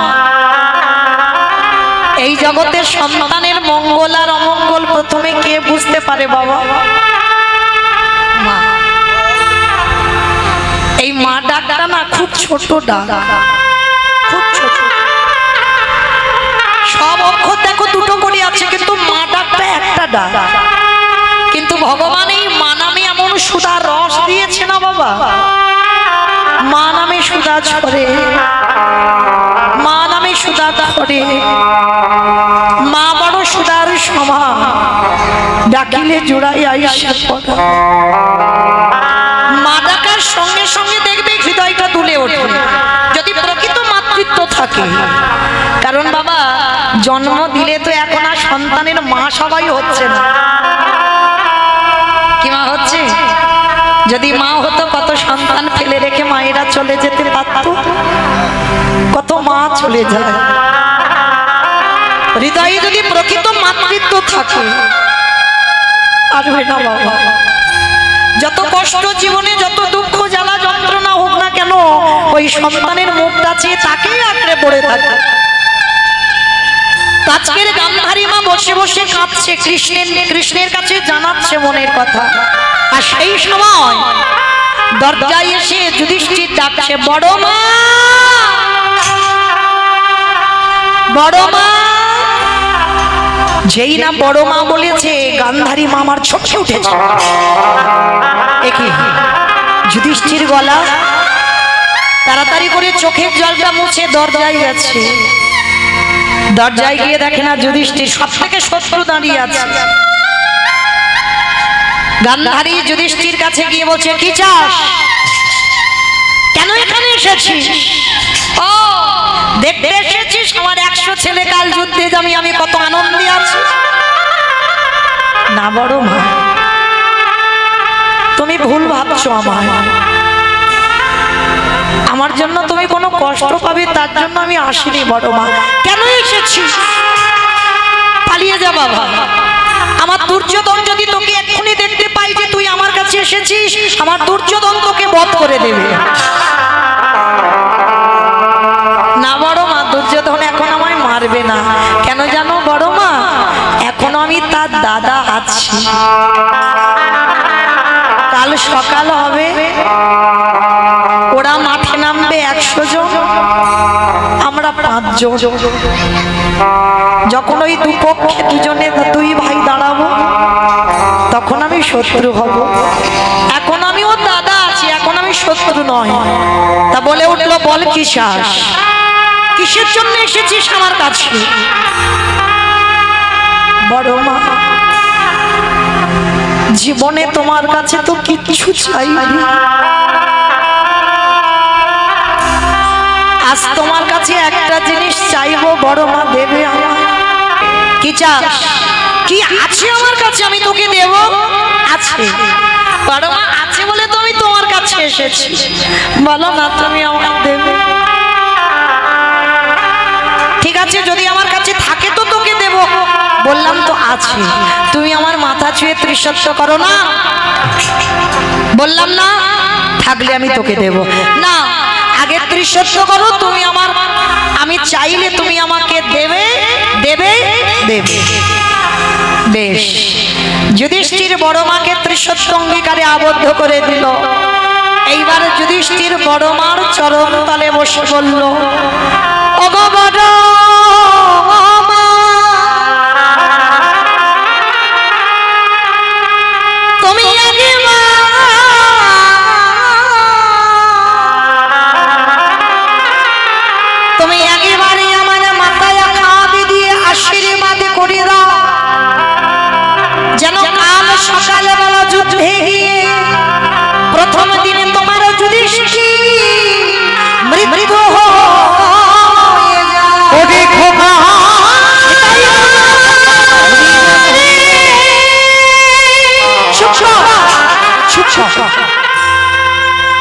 Speaker 1: এই জগতের সন্তানের মঙ্গল আর অমঙ্গল প্রথমে কে বুঝতে পারে বাবা? মা। এই মা ডাকটা না খুব ছোট ডাক, খুব ছোট। সব অক্ষর দেখো দুটো করে আছে, কিন্তু মা ডাকটা একটা ডাক। কিন্তু ভগবান এই মা নামে এমন সুধা রস দিয়েছে না বাবা, মা নামে সুধা ছড়ে, মা নামে সুধা ছড়ে। মা বড় সুধার সমান, ডাকিলে জোড়াই আইসা পড়া। মা ডাকার সঙ্গে সঙ্গে দেখবে হৃদয়টা দুলে ওঠে, যদি প্রকৃত মাতৃত্ব থাকে। কারণ বাবা জন্ম দিলে তো এখন আর সন্তানের মা সবাই হচ্ছে না। কি মা হচ্ছে? যদি মা হতো কত সন্তান ফেলে রেখে মায়েরা চলে যেতে পারত, কত মা চলে যায়। হৃদয়ে যদি প্রকৃত মাতৃত্ব থাকে পারবে না বাবা। যত কষ্ট জীবনে, যত দুঃখ জ্বালা যন্ত্রণা হোক না কেন, ওই সন্তানের মুখটা চেয়ে তাকেই আঁকড়ে পড়ে থাকে। আজকের গান্ধারী মা বসে বসে কাঁদছে, কৃষ্ণের কাছে জানাচ্ছে মনের কথা। আর সেই সময় দরজায় এসে যুধিষ্ঠির ডাকছে, বড় মা, বড় মা। যেই না বড় মা বলেছে, গান্ধারী মা আমার চমকে উঠেছে। যুধিষ্ঠির গলা তাড়াতাড়ি করে চোখের জলটা মুছে দরজায় গেছে। দরজায় গিয়ে দেখে না যুধিষ্ঠির, সব থেকে শত্রু দাঁড়িয়ে আছে। গান্ধারী যুধিষ্ঠির কাছে গিয়ে বলছে, কি চাস? কেন এখানে এসেছিস? ও দেখতে এসেছিস আমার 100 ছেলে কাল যুদ্ধে যাবি, আমি কত আনন্দে আছি। না বড় মা, তুমি ভুল ভাবছো। আমার জন্য তুমি কোনো কষ্ট পাবে তার জন্য আমি আসিনি বড় মা। কেন এসেছি? পালিয়ে যা বাবা। আমার দুর্যোধন যদি তোকে এক্ষুনি দেখতে পাই যে তুই আমার কাছে এসেছিস, আমার দুর্যোধন তোকে বধ করে দেবে। না বড় মা, দুর্যোধন এখন আমায় মারবে না। কেন জানো বড় মা? এখন আমি তার দাদা আছি। কাল সকাল হবে, ওরা মাঠে নামবে 100 জন, আমরা 5 জন। যখন ওই দুপক্ষে দুজনে দুই ভাই দাঁড়াবো, তখন আমি শত্রু হব। এখন আমি ওর দাদা আছি, এখন আমি শত্রু নয়। তা বলে উঠলো, বল কি শ্বাস, কিসের জন্য এসেছিস আমার কাছে? বড় মা, জীবনে তোমার কাছে তো কিচ্ছু চাইনি, আজ তোমার কাছে একটা জিনিস চাইবো বড় মা, দেবে আমার? কি চাস? কি আছে আমার কাছে আমি তোকে দেব? আছে বড় মা, আছে বলে তো আমি তোমার কাছে এসেছি। বলো না তুমি আমাকে দেবে? ঠিক আছে, যদি আমার কাছে থাকে তো তোকে দেব। বললাম তো আছে। তুমি আমার মাথা ছুঁয়ে ত্রিশত্ব করো না, বললাম না? থাকলে আমি তোকে দেব না, আগে ত্রিশত্ব করো। তুমি আমার, আমি চাইলে তুমি আমাকে দেবে দেবে দেবে। বেশ, যুধিষ্ঠির বড় মাকে ত্রিশত্ব অঙ্গীকারে আবদ্ধ করে দিল। এইবার যুধিষ্ঠির বড় মার চরণ তলে বসে বলল, ওগো বড় মা, তুমি আগে মা, তুমি একেবারে আমার মাথায় হাত দিয়ে আশীর্বাদ করে দাও, যেন কাল সকালবেলা যুদ্ধে গিয়ে প্রথম দিনে তোমার যুধিষ্ঠির মৃত্যু হয়ে যায়।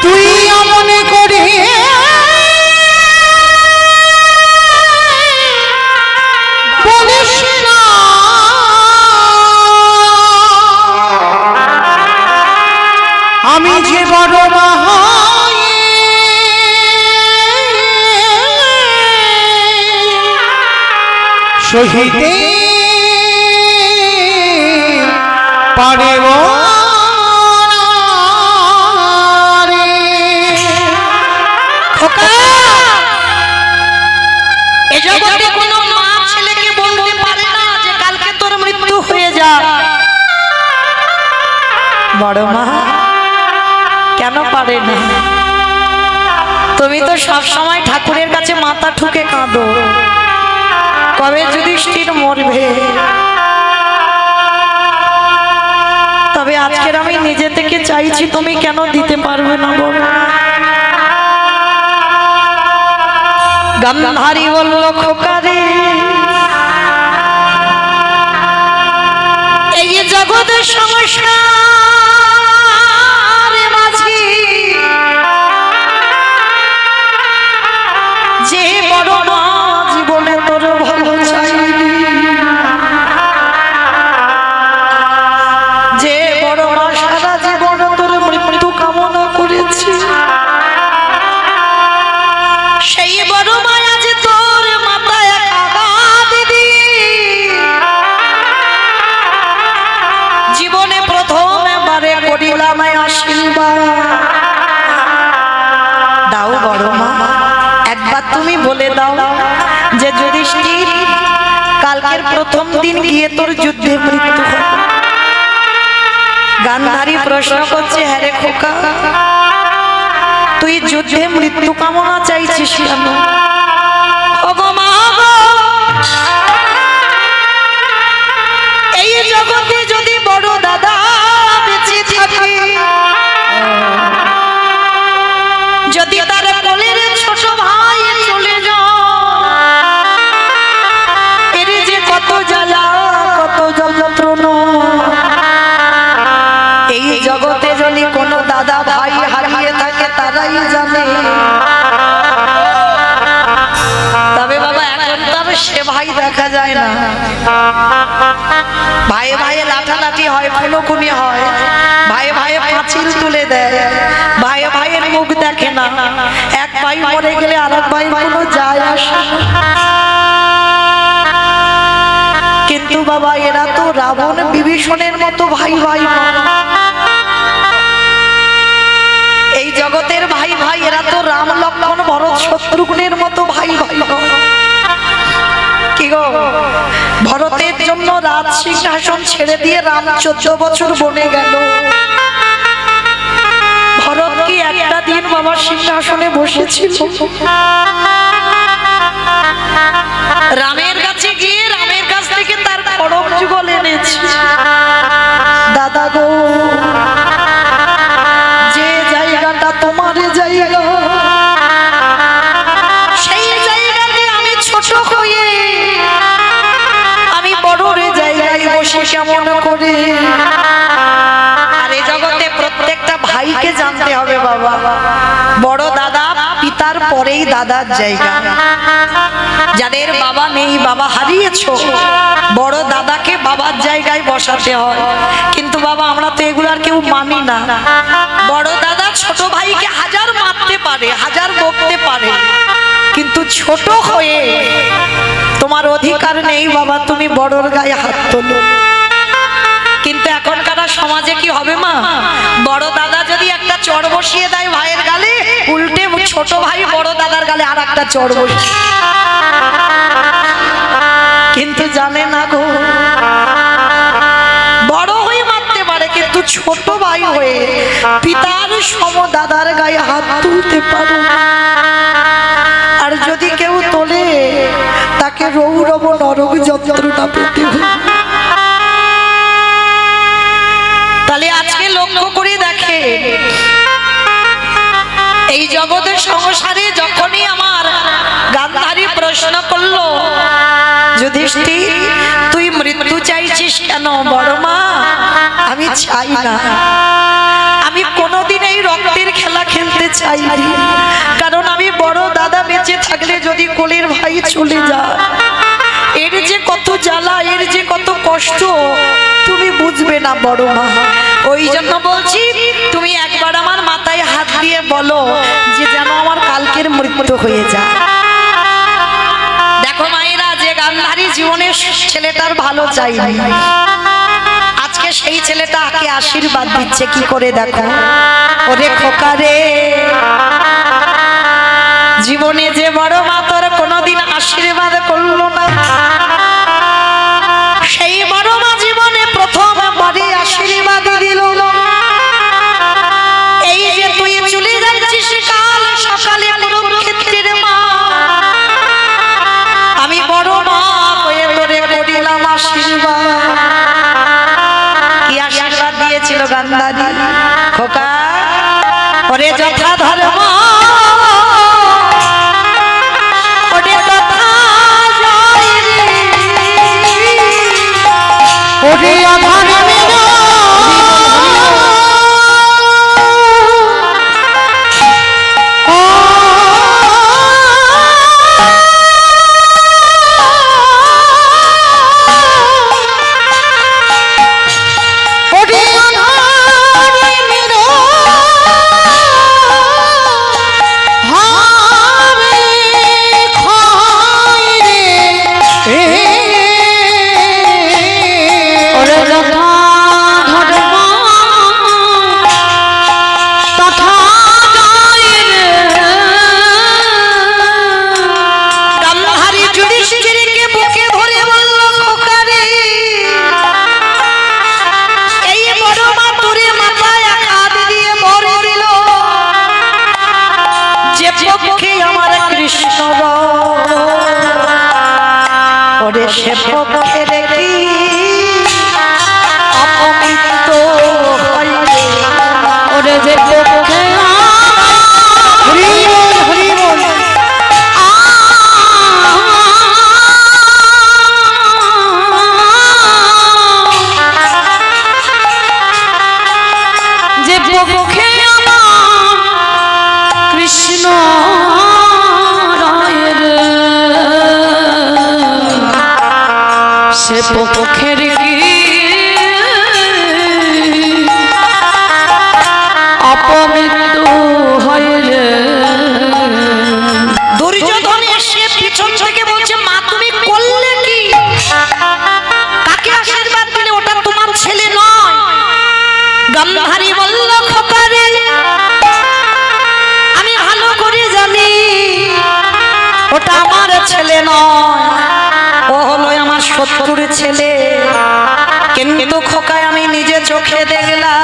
Speaker 2: তুই মনে করে বলিস না, আমি যে বড় মা সহিতে পারিব
Speaker 1: বড় মা। কেন পারে না? তুমি তো সব সময় ঠাকুরের কাছে মাথা ঠুকে কাঁদো, কবে যুধিষ্ঠির মরবে। তবে আজকের আমি নিজে থেকে চাইছি, তুমি কেন দিতে পারবে না বড়? গান্ধারী বলল, খোকারে, এই জগতের সমস্যা যে বড় মা জীবনে তোর ভালো চাইনি, যে বড় মা সারা জীবন তোর মৃত্যু কামনা করেছে, সেই বড় মা আজ তোর মাথায় আঘাত দিয়ে জীবনে প্রথমবারে করিলাম আশীর্বাদ। দাও বড় মা, একবার তুমি বলে দাও যে যুধিষ্ঠির কালকের প্রথম দিন গিয়ে তোর যুদ্ধে মৃত্যু হবে। গান্ধারী প্রশ্ন করছে, হ্যাঁ রে খোকা, তুই যুদ্ধে মৃত্যু কামনা চাইছিস কেন? ওগো মা গো, এই জগতে যদি বড় দাদা বেঁচে থাকে, যদি তার কোলের ছোট ভাই চলে যায়, এর যে কত জ্বালা কত যন্ত্রণা। দেখা যায় না, ভাই ভাইয়ে লাঠালাঠি হয়, খুনোখুনি হয়, ভাই ভাইয়ে পাঁচিল তুলে দেয়, ভাই ভাইয়ের মুখ দেখে না, এক ভাই মরে গেলে আর এক ভাই কোনো যায় আসে না। কিন্তু বাবা এরা তো রাবণ বিভীষণের মতো ভাই ভাই নয়। এই জগতের ভাই ভাই এরা তো রাম লক্ষ্মণ ভরত শত্রুঘ্নের মতো ভাই ভাই নয়। কি গো, ভরতের জন্য রাজ সিংহাসন ছেড়ে দিয়ে রাম 14 বছর বনে গেল। ভরত কি একটা দিন বাবা সিংহাসনে বসেছিল? রামের কাছে গিয়ে রামের কাছ থেকে তার খড়গ যুগল এনেছে। দাদা গো, যে জায়গাটা তোমার জায়গা, সেই জায়গাতে আমি ছোট হয়ে আমি বড়র জায়গায় বসে কেমন করে? আর এই জগতে প্রত্যেকটা ভাইকে জানতে হবে বাবা, বড় দাদা পিতার পরেই দাদার জায়গা। যাদের বাবা নেই, বাবা হারিয়েছো, বড় দাদাকে বাবার জায়গায় বসাতে হয়। কিন্তু বাবা আমরা তো এগুলো আর কেউ মানি না। বড় দাদা ছোট ভাইকে হাজার মারতে পারে, হাজার বকতে পারে, কিন্তু ছোট হয়ে তোমার অধিকার নেই বাবা তুমি বড়র গায়ে হাত তোলো। কিন্তু এখনকার সমাজে কি হবে মা, বড় দাদা যদি একটা চড় বসিয়ে দেয় ভাইয়ের গালে, উল্টে ছোট ভাই বড় দাদার গালে আর একটা চড় বসিয়ে। কিন্তু জানে না গো, বড় হয়ে মারতে পারে কিন্তু ছোট ভাই হয়ে পিতার সম দাদার গায়ে হাত তুলতে পারো না। আর যদি কেউ তোলে তাকে রৌরব নরক যন্ত্রণা পেতে হবে। তাহলে আজকে লক্ষ্য করে দেখে, এই জগতের সংসারে যখনই আমার গান্ধারী প্রশ্ন করলো, যুধিষ্ঠির তুই মৃত্যু চাইছিস কেন? বড় মা আমি চাই না, আমি কোনোদিন এই রক্তের খেলা খেলতে চাইনি, কারণ আমি বড় দাদা বেঁচে থাকলে যদি কোলের ভাই চলে যায়, এর যে কত জ্বালা, এর যে কত কষ্ট তুমি বুঝবে না বড় মা। ওই জন্য বলছি তুমি একবার আমার মাথায় হাত দিয়ে বলো যে যেন আমার কালকের মৃত্যু হয়ে যায়। দেখো মায়েরা, যে গান্ধারী জীবনের ছেলেটার ভালো চাই, আজকে সেই ছেলেটা আকে আশীর্বাদ দিচ্ছে কি করে দেখো। ওরে খোকা রে, জীবনে যে বড় মা তোর কোনোদিন আশীর্বাদ করলো না, সেই বড় মা জীবনে প্রথম বারে আশীর্বাদ দিল। এই যে তুই চলে যাচ্ছিস কাল সকালে কুরুক্ষেত্রের মা, আমি বড় মা হয়ে তোরে করিলাম আশীর্বাদ। কি আশীর্বাদ দিয়েছিল গান্ধারী? খোকা ওরে যথা ধর্ম, ওরে তথা জয় রে, ওরে অধর্মে সে পক্ষে দেখি অপমৃত হইলে, ওরে যে পক্ষে যে পক্ষে আমার কৃষ্ণ সে পক্ষের কি অপমৃত্যু হয় রে। দুর্যোধন এসে পিছন থেকে বলছে, মা তুমি করলে কি? কাকে আশীর্বাদ দিলে? ওটা তোমার ছেলে নয়। গান্ধারী বলল, খোকারে আমি ভালো করে জানি ওটা আমার ছেলে নয়, ও হলো আমার শত্রুর ছেলে। কিন্তু খোকায় আমি নিজে চোখে দেখলাম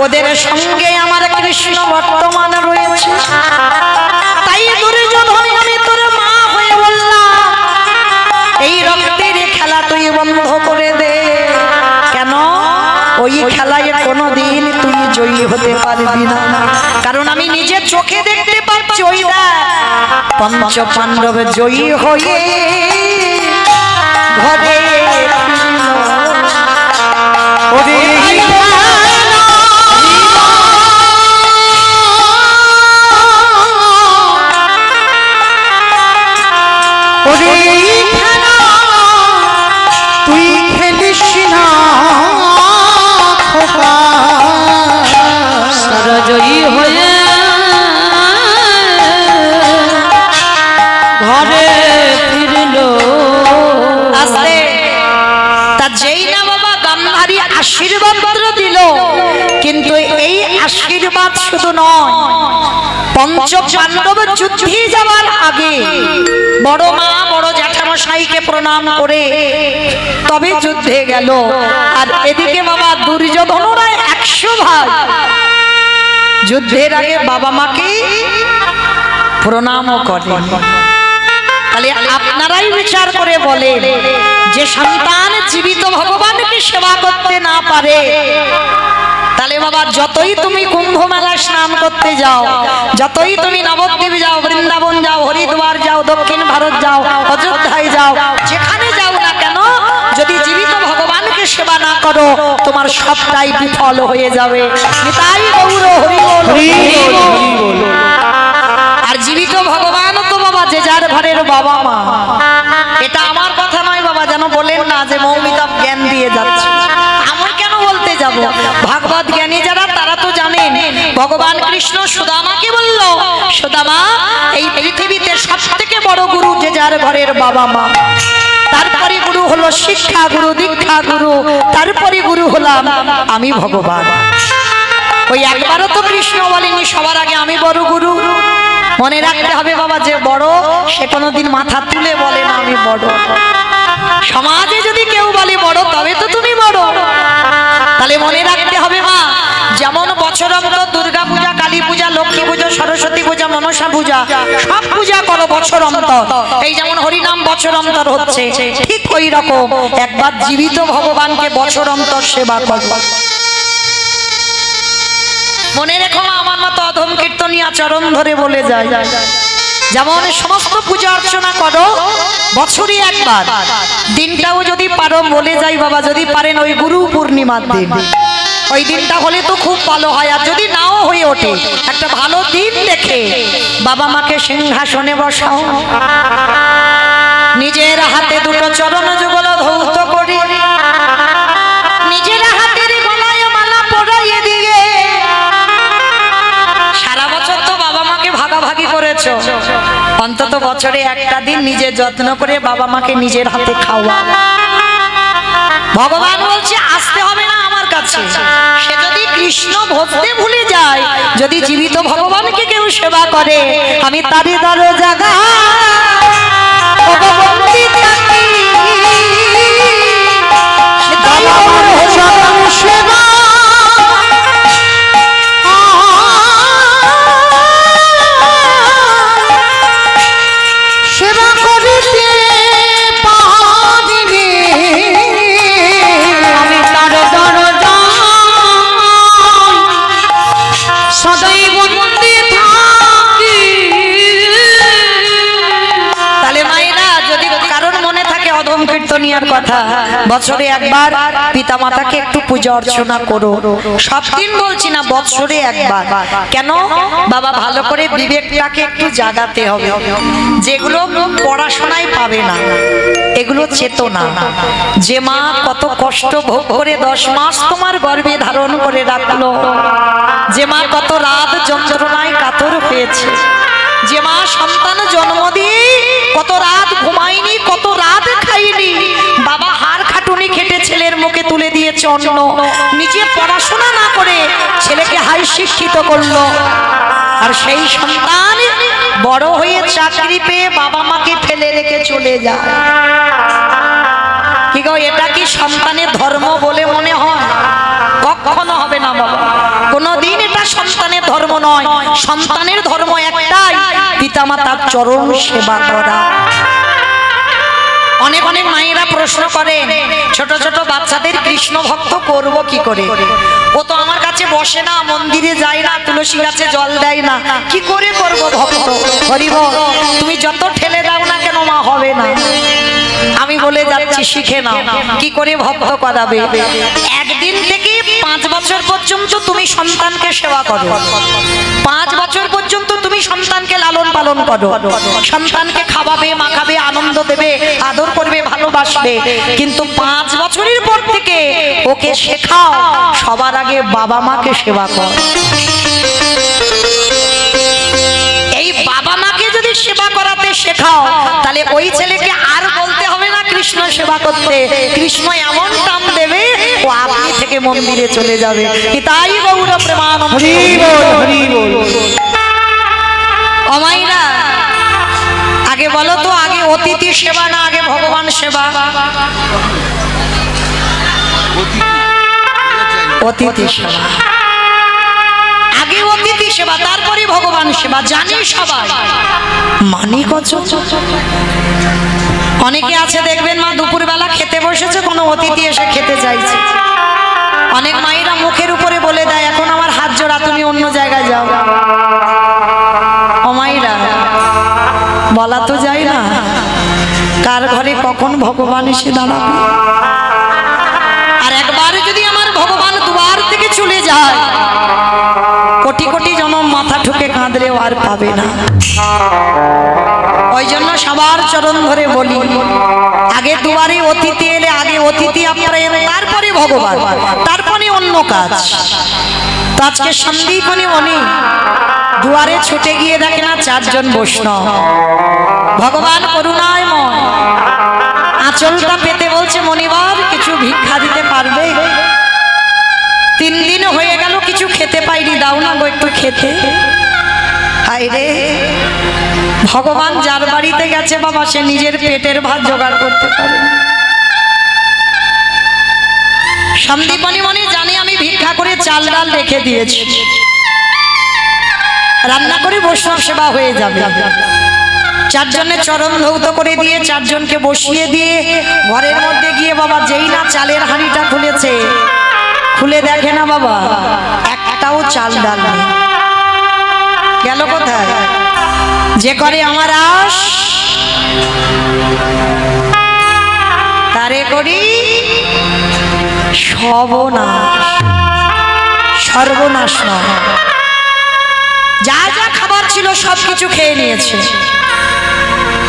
Speaker 1: ওদের সঙ্গে আমার কৃষ্ণ বর্তমান রয়েছে। তাই দুর্যোধন আমি তোর মা হয়ে বললাম, এই রক্তের খেলা তুই বন্ধ করে দে। কেন? ওই খেলায় কোনোদিন তুই জয়ী হতে পারবি না, কারণ আমি নিজে চোখে দেখতে পাচ্ছি ওই পঞ্চ পাণ্ডব জয়ী হয়ে ঘরে
Speaker 2: তুই খেলিস না
Speaker 1: সারা জয়ী হয়ে ঘরে ফিরলো। আসলে তা যেই না বাবা গান্ধারী আশীর্বাদ দিল, কিন্তু এই আশীর্বাদ শুধু নয়, পঞ্চ পাণ্ডব যুদ্ধে যাওয়ার আগে বড় মা বড় জ্যাঠামশাইকে প্রণাম করে তবে যুদ্ধে গেল। আর এদিকে বাবা দুর্যোধনরা 100 ভাই যুদ্ধের আগে বাবা মাকে প্রণামও করে। তাহলে আপনারাই বিচার করে বলেন, যে সন্তান জীবিত ভগবানকে সেবা করতে না পারে, তাহলে বাবা যতই তুমি কুম্ভ মেলায় স্নান করতে যাও, যতই তুমি নবদ্বীপ যাও, বৃন্দাবন যাও, হরিদ্বার যাও, দক্ষিণ ভারত যাও, অযোধ্যায় যাও, যেখানে যাও না কেন, যদি জীবিত ভগবানকে সেবা না করো তোমার সবটাই বিফল হয়ে যাবে। নিতাই গৌর হরি বল, হরি বল। আর জীবিত ভগবান তো বাবা যে যার ঘরের বাবা মা। এটা আমার কথা নয় বাবা, যেন বলেন না যে মৌমিতা জ্ঞান দিয়ে যাচ্ছে। আমি কেন বলতে যাব? ভাগবত জ্ঞানী যারা তারা তো জানেন ভগবান কৃষ্ণ সুদামাকে বলল, সুদামা এই পৃথিবীতে সবথেকে বড় গুরু যে যার ঘরের বাবা মা। তারপরে গুরু হলো শিক্ষা গুরু, দীক্ষা গুরু, তারপরে গুরু হলাম আমি ভগবান। ওই একবারও তো কৃষ্ণ বলেনি সবার আগে আমি বড় গুরু। মনে রাখতে হবে বাবা, যে বড় সে কোনোদিন মাথা তুলে বলে না আমি বড়। সমাজে যদি কেউ বলে বড় তবে তো তুমি বড়। তাহলে মনে রাখতে হবে মা, যেমন বছর অন্তর দুর্গা পূজা, কালী পূজা, লক্ষ্মী পূজা, সরস্বতী পূজা, মনসা পূজা, সব পূজা করো বছর অন্তর। এই যেমন হরিনাম বছর অন্তর হচ্ছে, ঠিক ওই রকম একবার জীবিত ভগবানকে বছর অন্তর সেবা করো। মনে রেখো আমার মতো অধম কীর্তনিয়া চরণ ধরে বলে যায়, যেমন সমস্ত পূজা অর্চনা করো বছরে একবার, দিনটাও যদি পারো বলে যাই বাবা, যদি পারেন ওই গুরু পূর্ণিমার দিন, ওই দিনটা হলে তো খুব ভালো হয়। আর যদি নাও হয়ে ওঠে একটা ভালো দিন দেখে বাবা মাকে সিংহাসনে বসাও, নিজের হাতে দুটো চরণ যুগল ধৌত করে, নিজের হাতের গলায় মালা পরাইয়ে দিয়ে। সারা বছর তো বাবা মাকে ভাগাভাগি করেছো, অন্তত বছরে একটা দিন নিজের যত্ন করে বাবা মাকে নিজের হাতে খাওয়া। ভগবান বলছে আসতে হবে না আমার কাছে। সে যদি কৃষ্ণ ভজতে ভুলে যায়, যদি জীবিত ভগবানকে কেউ সেবা করে, আমি তারই দরজাগা
Speaker 2: সেবা সেবা করিতে পারিবে,
Speaker 1: আমি তার দরজা সদাই বন্দী থাকি। তাহলে মায়েরা যদি কারণ মনে থাকে অধম কীর্তনিয়ার কথা, বছরে একবার পিতা মাতাকে একটু পূজা অর্চনা করো। সব দিন বলছি না, বছরে একবার। কেন বাবা? ভালো করে বিবেকটাকে একটু জাগাতে হবে, যেগুলো পড়াশোনায় পাবে না। এগুলো চেতনা। যে মা কত কষ্ট ভোগ করে 10 মাস তোমার গর্ভে ধারণ করে রাখলো, যে মা কত রাত যন্ত্রণায় কাতর হয়েছে, যে মা সন্তান জন্ম দিয়ে কত রাত ঘুমায়নি, কত রাত খাইনি, বাবা হাড় খাটুনি খেটে ছেলের মুখে তুলে দিয়েছে অন্ন, নিজে পড়াশোনা না করে ছেলেকে হাই শিক্ষিত করলো, আর সেই সন্তান বড় হয়ে চাকরি পেয়ে বাবা মাকে ফেলে রেখে চলে যায়। কি গো, এটা কি সন্তানের ধর্ম বলে মনে হয়? কখনো হবে না বাবা, কোনদিন এটা সন্তানের ধর্ম নয়। সন্তানের ধর্ম একটাই, পিতামাতার চরণ সেবা করা। অনেক অনেক মায়েরা প্রশ্ন করে, ছোট ছোট বাচ্চাদের কৃষ্ণ ভক্ত করব কি করে? ও তো আমার কাছে বসে না, মন্দিরে যায় না, তুলসী গাছে জল দেয় না, কি করে করব ভক্ত? হরি বল, তুমি যত ঠেলে দাও না কেন মা হবে না। আমি বলে যাচ্ছি, শিখে নাও কি করে ভক্ত করাবে। একদিন থেকে 5 বছর পর্যন্ত তুমি সন্তানকে সেবা করো, 5 বছর পর্যন্ত তুমি সন্তানকে লালন পালন করো, সন্তানকে খাওয়াবে, মাখাবে, আনন্দ দেবে, আদর করবে, ভালোবাসবে। কিন্তু 5 বছরের পর থেকে ওকে শেখাও সবার আগে বাবা মাকে সেবা কর। এই বাবা মাকে যদি সেবা করাতে শেখাও, তাহলে ওই ছেলেকে আর বলতে হবে না কৃষ্ণ সেবা করতে। কৃষ্ণ এমন টান দেবে ও আপনি থেকে মন্দিরে চলে যাবে। তাই গৌর প্রেমানন্দ।
Speaker 2: হরি বল, হরি বল।
Speaker 1: অমাইরা, আগে বলো তো, আগে অতিথি সেবা না আগে ভগবান সেবা? অতিথি সেবা আগে, অতিথি সেবা, তারপরে ভগবান সেবা। জানি সবাই, মানি কত। অনেকে আছে দেখবেন মা দুপুরবেলা খেতে বসেছে, কোনো অতিথি এসে খেতে চাইছে, অনেক মায়েরা মুখের উপরে বলে দেয়, এখন আমার হাত জোড়া, তুমি অন্য জায়গায় যাও। ও মায়েরা, বলা তো যায় না কার ঘরে কখন ভগবান এসে দাঁড়াবে। আর একবার যদি আমার ভগবান দুয়ার থেকে চলে যায়, কোটি কোটি জনম মাথা ঠুকে কাঁদলেও আর পাবে না। ওই জন্য সবার চরণ ধরে বলি, আগে দুয়ারে অতিথি এলে, আগে অতিথি আপনারা এলে, তারপরে ভগবান, তারপরে অন্য কাজ। তো আজকে সন্দীপনী মনি দুয়ারে ছুটে গিয়ে দেখে না 4 জন বৈষ্ণব। ভগবান করুণাময়, আঁচলটা পেতে বলছে, মনিবার কিছু ভিক্ষা দিতে পারবে? 3 দিন হয়ে গেল কিছু খেতে পাইনি, দাও না গো একটু খেতে। হায়রে, ভগবান যার বাড়িতে গেছে বাবা, সে নিজের পেটের ভাত জোগাড় করতে পারে। সন্দীপনী মনে জানে আমি ভিক্ষা করে চাল ডাল রেখে দিয়েছি, রান্না করে বৈষ্ণব সেবা হয়ে যাবে। 4 জনের চরণ ধৌত করে দিয়ে 4 জনকে বসিয়ে দিয়ে ঘরের মধ্যে গিয়ে বাবা যেই না চালের হাঁড়িটা খুলেছে, খুলে দেখে না বাবা একটাও চাল ডাল নেই। গেল কোথায়? যে করে আমার আশ তারে করি সর্বনাশ। সর্বনাশ নয়, যা যা খাবার ছিল সবকিছু খেয়ে নিয়েছে।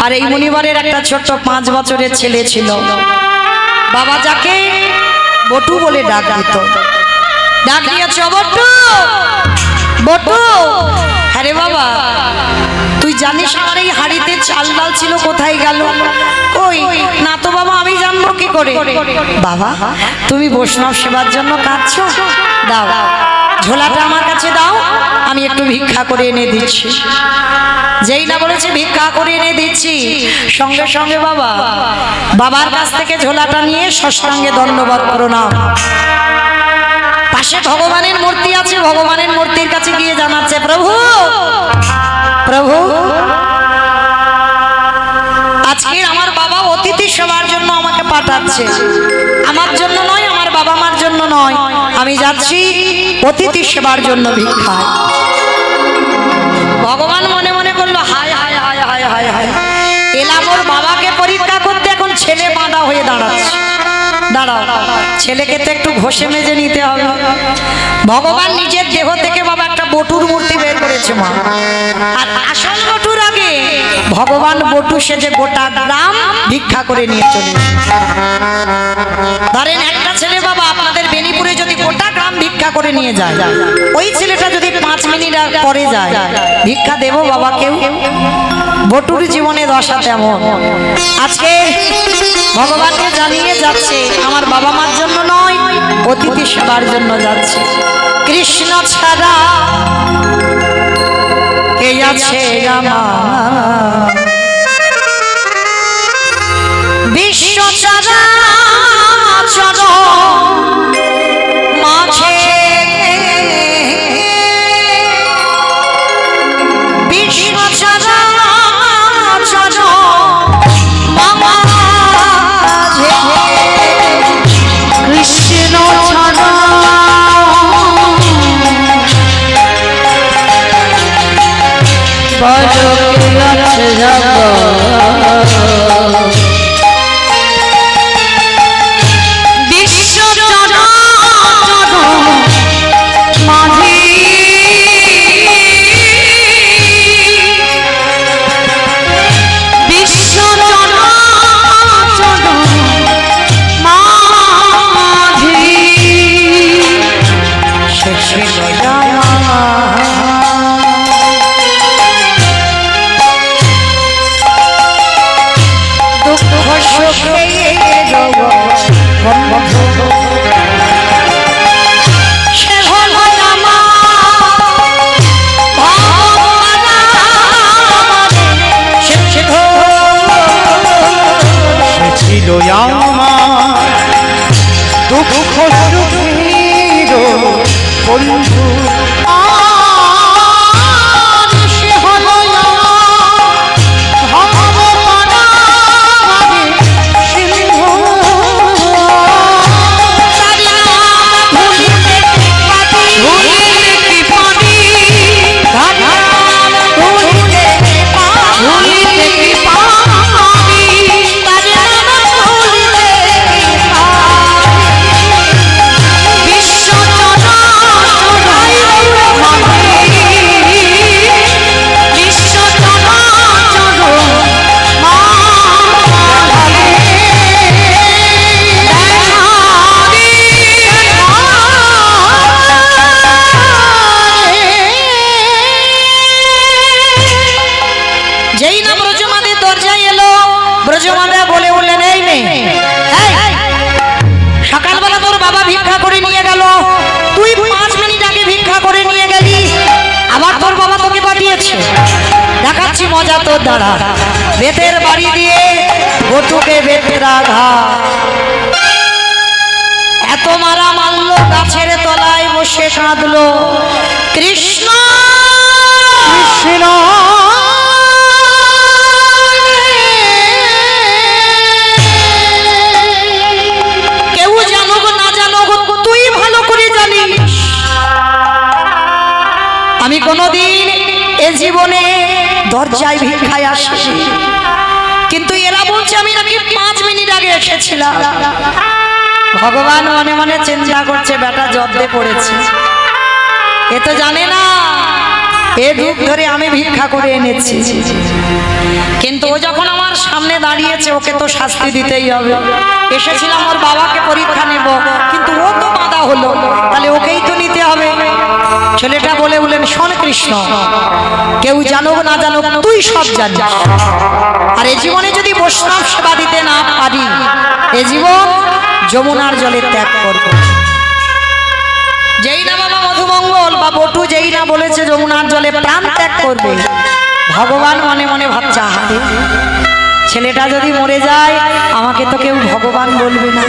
Speaker 1: আর এই মুনিবরের একটা ছোট্ট 5 বছরের ছেলে ছিল, বাবা যাকে বটু বলে ডাক দিত। ডাক দিয়েছ, বটু বটু। আরে বাবা, তুই জানিস আমার এই হাড়িতে চাল ডাল ছিল, কোথায় গেল? কই না তো বাবা, আমি জানবো কি করে? বাবা তুমি বৈষ্ণব সেবার জন্য কাঁদছো, দাও ঝোলাটা আমার কাছে দাও, আমি একটু ভিক্ষা করে এনে দিচ্ছি। যেই না বলেছে ভিক্ষা করে এনে দিচ্ছি, সঙ্গে সঙ্গে বাবা বাবার কাছ থেকে ঝোলাটা নিয়ে ষষ্ঠাঙ্গে দণ্ডবত প্রণাম। পাশে ভগবানের মূর্তি আছে, ভগবানের মূর্তির কাছে গিয়ে জানাচ্ছে, প্রভু প্রভু, আজকে আমার বাবা অতিথি সেবার জন্য আমাকে পাঠাচ্ছে, আমার জন্য নয়, আমার বাবা মার জন্য নয়, আমি যাচ্ছি অতিথি সেবার জন্য ভিক্ষা। ভগবান মনে মনে করলো, হায় হায় হায় হায় হায় হায়, এলাম ওর বাবাকে পরীক্ষা করতে, এখন ছেলে বাঁধা হয়ে দাঁড়াচ্ছে। দাঁড়াও, ছেলেকে তো একটু ঘষে মেজে নিতে হবে। ভগবান নিজের দেহ থেকে বাবা একটা বটুর মূর্তি বের করেছে মা, আর আসল বটুর আগে ভগবান বটু সেজে গোটা গ্রাম ভিক্ষা করে নিয়ে চলে এসেছে। ধরেন একটা ছেলে বাবা আপনাদের বেনিপুরে যদি গোটা গ্রাম ভিক্ষা করে নিয়ে যায়, ওই ছেলেটা যদি 5 মিনিট পরে যায়, ভিক্ষা দেবো বাবা কেউ? বটুর জীবনে দশা তেমন। আজকে ভগবানকে জানিয়ে যাচ্ছে আমার বাবা মার জন্য নয়, অতিথি সেবার জন্য যাচ্ছে। কৃষ্ণ ছাড়া কে আছে আমার, বিশ্ব ছাড়া চলো মাঝে, বিশ্ব ছাড়া চলো মাঝে,
Speaker 2: কৃষ্ণ ছাড়া বলো কে আছে জগৎ, বিশ্ব চরাচর মাঝে, বিশ্ব চরাচর মাঝে,
Speaker 1: সে ছিল দুঃখ সুখে সে হলো
Speaker 2: সে ছিল আমার দুঃখ সুখের বন্ধু, আর সে হলো আমার ভবপারাবারে সিন্ধু। ভুলিলে কি পারি, ভুলিলে কি পারি, বিশ্ব চরাচর মাঝে, বিশ্ব চরাচর মাঝে,
Speaker 1: যেই না ব্রজমাদের দরজায় এলো, ব্রজমাদা বলে উঠলেন, এই মেয়ে, এই, সকালবেলা তোর বাবা ভিক্ষা করে নিয়ে গেল, তুই 5 মিনিট আগে ভিক্ষা করে নিয়ে গেলি, আবার তোর বাবা তোকে পাঠিয়েছে। দেখাচ্ছি মজা তোর দ্বারা। বেতের বাড়ি দিয়ে বটুকে বেতের আঘাত, এত মারা মারলো, গাছের তলায় বসে কাঁদলো, কৃষ্ণ
Speaker 2: কৃষ্ণ
Speaker 1: কেউ জানুক না জানুক তুই ভালো করে জানিস, আমি কোনোদিন এ জীবনে দরজায় ভিক্ষায় আসিনি, কিন্তু এরা বলছে আমি নাকি 5 মিনিট আগে এসেছিলাম। ভগবান মনে মনে চিন্তা করছে, বেটা জব্দে পড়েছে, এ তো জানে না এ রূপ ধরে আমি ভিক্ষা করে এনেছি, কিন্তু ও যখন আমার সামনে দাঁড়িয়েছে ওকে তো শাস্তি দিতেই হবে। এসেছিলাম ওর বাবাকে পরীক্ষা নেব, কিন্তু ও তো বাধা হলো, তাহলে ওকেই তো নিতে হবে। ছেলেটা বলে বললেন, শোন কৃষ্ণ, কেউ জানুক না জানুক তুই সব জানিস, আর এ জীবনে যদি বৈষ্ণব সেবা দিতে না পারি, এ জীবন যমুনার জলে ত্যাগ করব। যেই না বাবা মধুমঙ্গল বা বটু যেই না বলেছে যমুনার জলে প্রাণ ত্যাগ করবে, ভগবান মনে মনে ভাবছে, আহারে ছেলেটা যদি মরে যায় আমাকে তো কেউ ভগবান বলবে না,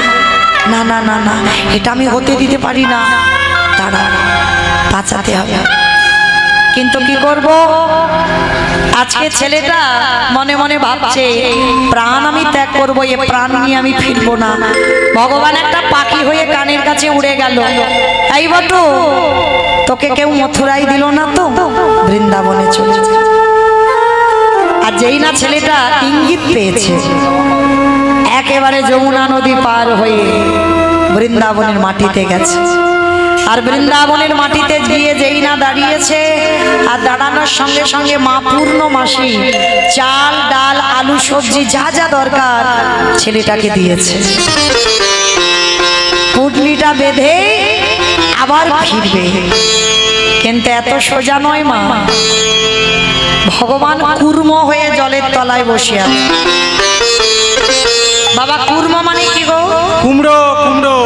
Speaker 1: না না না না, এটা আমি হতে দিতে পারি না, তারা বাঁচাতে হবে। কিন্তু কি করব, আজকে ছেলেটা মনে মনে ভাবছে প্রাণ আমি ত্যাগ করবো, এ প্রাণ নিয়ে আমি ফিরবো না। ভগবান একটা পাখি হয়ে কানের কাছে উড়ে গেল, এই বটু তোকে কেউ মথুরাই দিল না তো, বৃন্দাবনে চলে যা। আর যেই না ছেলেটা ইঙ্গিত পেয়েছে, একে একেবারে যমুনা নদী পার হয়ে বৃন্দাবনের মাটিতে গেছে। আর বৃন্দাবনের মাটিতে গিয়ে যেই না দাঁড়িয়েছে, আর দাঁড়ানোর সঙ্গে সঙ্গে মা পূর্ণমাসী চাল ডাল আলু সবজি যা যা দরকার ছেলেটাকে দিয়েছে। পুটলিটা বেঁধে আবার ফিরবে, কিন্তু এত সোজা নয় মা। ভগবান কুর্ম হয়ে জলের তলায় বসে আছে। বাবা কুর্ম মানে কি গো?
Speaker 2: কুমড়ো কুমড়ো।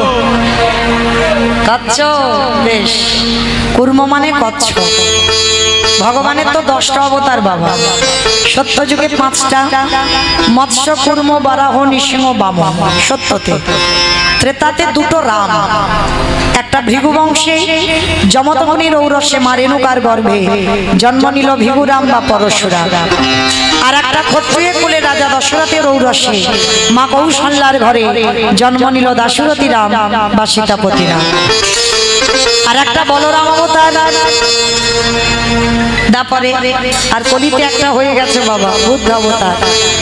Speaker 1: কচ্ছ, বেশ। কুর্ম মানে কচ্ছ। ভগবানের তো 10টা অবতার বাবা। সত্য যুগে 5টা, মৎস্য কুর্ম বারাহ নৃসিংহ বামন। সত্যতে ত্রেতাতে 2টো রাম, একটা ভৃগু বংশে যমদগ্নির ঔরসে মা রেণুকার গর্ভে জন্ম নিল ভৃগুরাম বা পরশুরাম। আর একটা ক্ষত্রিয় কুলে রাজা দশরথের ঔরসে মা কৌশল্যার ঘরে জন্ম নিল দাশরথী রাম বা সীতাপতি রাম। আর একটা বলরাম অবতার, তারপরে আর কলিতে একটা হয়ে গেছে বাবা বুদ্ধ অবতার।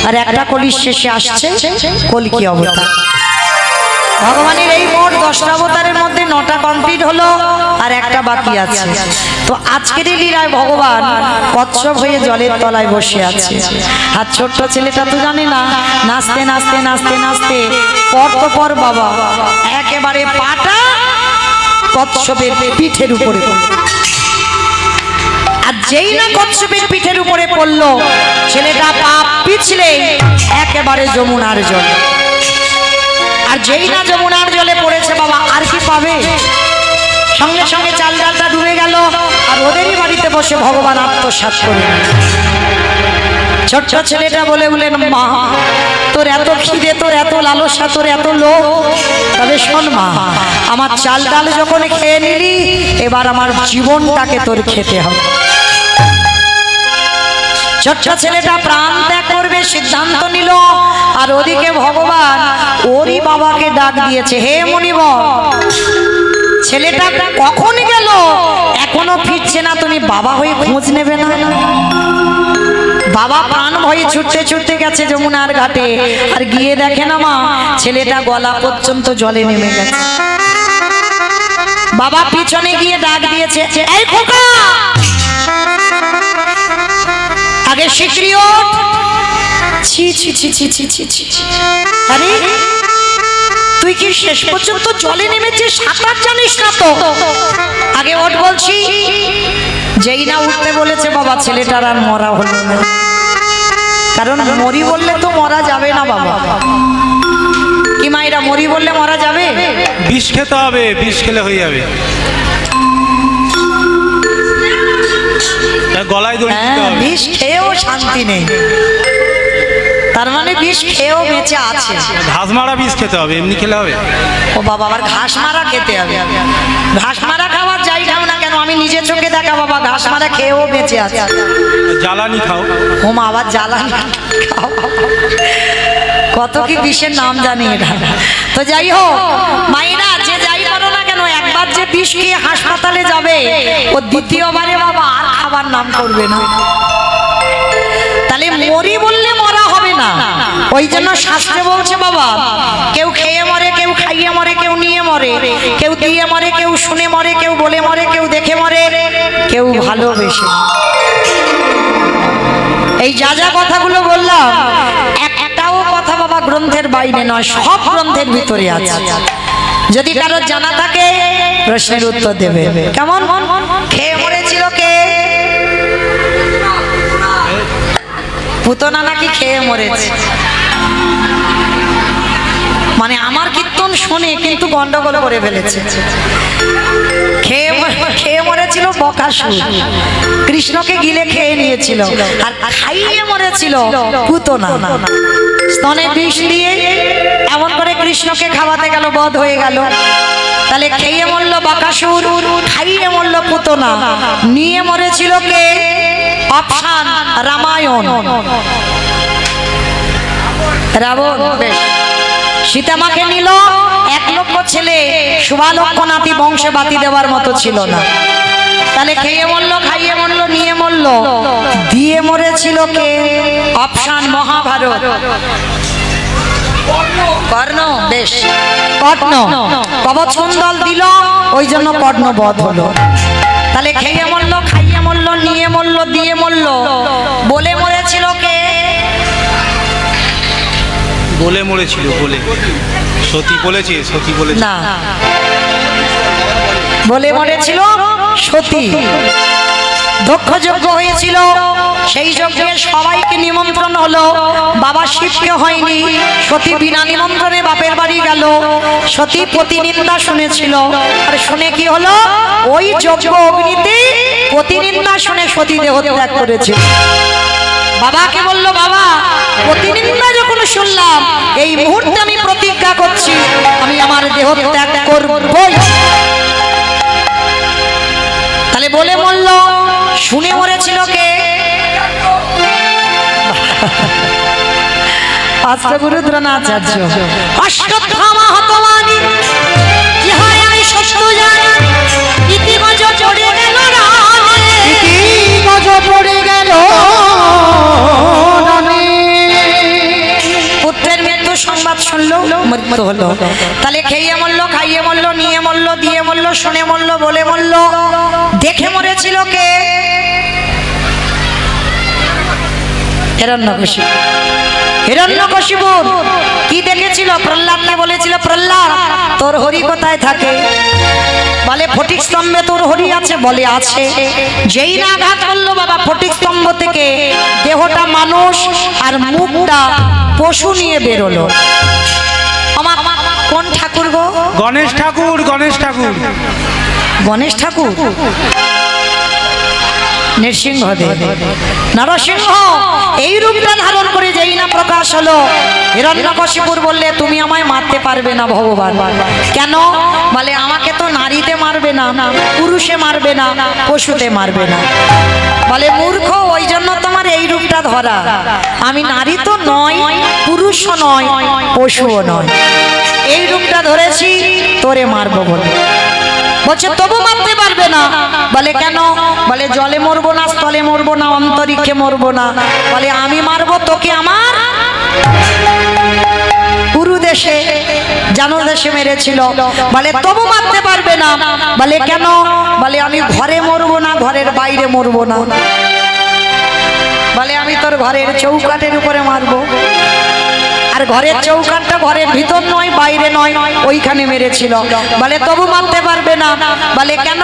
Speaker 1: আর একটা কলির শেষে আসছে কলকি অবতার। ভগবানের এই মোট 10টা অবতারের মধ্যে 9টা কমপ্লিট হলো, আর একটা বাকি আছে। তো আজকের এই লীলায় ভগবান কচ্ছপ হয়ে জলের তলায় বসে আছে। আর ছোট্ট ছেলেটা তো জানে না, নাচতে নাচতে নাচতে নাচতে পর তো পর বাবা একেবারে পাটা কচ্ছপের পিঠের উপরে পড়ল। আর যেই না কচ্ছপের পিঠের উপরে পড়লো, ছেলেটা পা পিছলে একেবারে যমুনার জলে। আর যেই না যমুনার জলে পড়েছে বাবা, আর কি পাবে? সঙ্গে সঙ্গে চাল ডালটা ডুবে গেল। আর ওদেরই বাড়িতে বসে ভগবান আত্মসাৎ করে। ছোট্ট ছেলেটা বলে বলেন, মা তোর এত খিদে, তোর এত লালসা, তোর এত লোভ, তবে শোন মা, আমার চাল ডাল যখন খেয়ে নিলি, এবার আমার জীবনটাকে তোর খেতে হবে। ছোট্ট ছেলেটা প্রাণ ত্যাগ করবে সিদ্ধান্ত নিল। আর ওদিকে ভগবান ওরই বাবাকে ডাক দিয়েছে, হে মুনিবর, ছেলেটা কখন গেল, এখনো ফিরছে না, তুমি বাবা হয়ে খোঁজ নেবে না? বাবা প্রাণ ভয়ে ছুটতে ছুটতে গেছে যমুনার ঘাটে। আর গিয়ে দেখে না মা, ছেলেটা গলা পর্যন্ত জলে নেমে গেছে। বাবা পিছনে গিয়ে ডাক দিয়েছে, এই খোকা, আগে শিগগিরই ওঠ। ছি ছি ছি ছি ছি ছি ছি। আরে তুই কি শেষ পর্যন্ত জলে নেমেছিস? সাঁতার জানিস না তো? আগে ওঠ বলছি। যেই না উঠতে বলেছে বাবা, ছেলেটার আর মরা হলো না। কারণ মরি বললে তো মরা যাবে না বাবা। কি মায়েরা, মরি বললে মরা যাবে?
Speaker 2: বিষ খেতে হবে, বিষ খেলে হয়ে যাবে। গলায় দড়ি দিতে হবে।
Speaker 1: বিষ খেয়েও শান্তি নেই, তার মানে বিষ খেয়েও বেঁচে আছে।
Speaker 2: ঘাস মারা বিষ খেতে হবে, এমনি খেলে হবে?
Speaker 1: ও বাবা, আবার ঘাস মারা খেতে হবে। ঘাস মারা খাওয়ার যাই খাও না কেন, আমি নিজের চোখে দেখা বাবা, ঘাস মারা খেয়েও বেঁচে আছে।
Speaker 2: জ্বালানি খাও।
Speaker 1: ও মা, আবার জ্বালানি খাও। কত কি বিষের নাম জানি এটা। তো যাই হোক মাইরা, যে যাই করো না কেন, একবার যে বিষ খেয়ে হাসপাতালে যাবে, ও দ্বিতীয়বারে বাবা আর খাবার নাম করবে না। তাহলে মরি বললে মরা হবে না। ওই জন্য শাস্ত্রে বলছে বাবা, কেউ খেয়ে মরে, কেউ খাইয়ে মরে, কেউ নিয়ে মরে, কেউ দিয়ে মরে, কেউ শুনে মরে, কেউ বলে মরে, কেউ দেখে মরে, কেউ ভালোবেসে। এই যা যা কথাগুলো বললাম, একটাও কথা বাবা গ্রন্থের বাইরে নয়, সব গ্রন্থের ভিতরে আছে। যদি কারোর জানা থাকে প্রশ্নের উত্তর দেবে। কেমন? খেয়ে মরেছিল কে? পুতনা নাকি খেয়ে মরেছে। মানে আমার কীর্তন শুনে কিন্তু গন্ডগোল করে ফেলেছে। খেয়ে মরেছিল বকাসুর, কৃষ্ণকে গিলে খেয়ে নিয়েছিল। আর খাইয়ে মরেছিল পুতনা, স্তনে বিষ দিয়ে এমন করে কৃষ্ণকে খাওয়াতে গেল, বধ হয়ে গেল। তাহলে খেয়ে মরল বকাসুর, খাইয়ে মরল পুতনা, নিয়ে মরেছিল কে? অপশান রামায়ণ, রাবণ। বেশ, সীতামাকে নিল, 1 লক্ষ ছেলে, শুভালক্ষ নাতি বংশে বাতি দেওয়ার মতো ছিল না। তাহলে খেয়ে মরল, খাইয়ে মরল, নিয়ে মরল, দিয়ে মরেছিল কে? অপশান মহাভারত। বেশ কর্ণ কবচ কুণ্ডল দিল, ওই জন্য কর্ণ বধ হলো। তাহলে খেয়ে মরলো, খাইয়ে মরলো, নিয়ে মরলো, দিয়ে মরলো, বলে মরেছিল কে?
Speaker 3: বলে মরেছিল, বলে সতী বলেছে, সতী বলেছে
Speaker 1: না, বলে মরেছিল সতী। দক্ষ যজ্ঞ হয়েছিল, সেই যজ্ঞে সবাইকে নিমন্ত্রণ হলো, বাবা শিবকে হয়নি। সতী বিনা নিমন্ত্রণে বাপের বাড়ি গেল। সতী প্রতিনিন্দা শুনেছিল, আর শুনে কি হলো? ওই যজ্ঞ অগ্নিতে প্রতিনিন্দা শুনে সতী দেহ ত্যাগ করেছে। বাবাকে বলল, বাবা প্রতিনিন্দা যখন শুনলাম, এই মুহূর্তে আমি প্রতিজ্ঞা করছি আমি আমার দেহ ত্যাগ করবই। তাহলে বলে মরল, শুনে মরেছিল কে? অষ্টগুরু দ্রোণাচার্য। অশ্বত্থামা হতবানি ইহাই আমি সত্য জানি, ইতিগজ পড়ে গেল রানে।
Speaker 2: ইতিগজ পড়ে গেল রানে।
Speaker 1: পুত্রের মৃত্যু সংবাদ শুনলো, মৃত্যু হলো। তাহলে খেয়ে মরলো, খাইয়ে মরলো, নিয়ে মরলো, দিয়ে মরলো, শুনে মরলো, বলে মরলো। দেখে মরেছিল কে? হিরণ্যকশিপু। হিরণ্যকশিপু কি দেখেছিল? প্রহ্লাদকে বলেছিল, প্রহ্লাদ তোর হরি কোথায় থাকে? বলে ফটিক স্তম্ভে তোর হরি আছে। বলে আছে। যেই না আঘাত করলো বাবা ফটিক স্তম্ভ থেকে, দেহটা মানুষ আর মুখটা পশু নিয়ে বেরোলো। আমার কোন ঠাকুর গো?
Speaker 3: গণেশ ঠাকুর, গণেশ ঠাকুর।
Speaker 1: গণেশ ঠাকুর, নৃসিংহদেব, নরসিংহ এই রূপটা ধারণ করে যেই না প্রকাশ হলো, হিরণ্যকশিপুর বললে তুমি আমায় মারতে পারবে না ভগবান। কেন? বলে আমাকে তো নারীতে মারবে না, পুরুষে মারবে না, পশুতে মারবে না। বলে মূর্খ, ওই জন্য তোমার এই রূপটা ধরা। আমি নারী তো নয়, পুরুষও নয়, পশুও নয়, এই রূপটা ধরেছি তোরে মারবো বলে। বলছে তবু মারতে পারবে না। বলে কেন? বলে জলে মরবো না, স্থলে মরবো না, অন্তরিক্ষে মরবো না। বলে আমি মারবো তোকে আমার পুরু দেশে, জানো দেশে মেরেছিল। বলে তবু মারতে পারবে না। বলে কেন? বলে আমি ঘরে মরবো না, ঘরের বাইরে মরবো না। বলে আমি তোর ঘরের চৌকাঠের উপরে মারবো, আর ঘরের চৌকাঠটা ঘরের ভিতর নয়, বাইরে নয়, ওইখানে মেরেছিল। বলে তবু মারতে পারবে না। বলে কেন?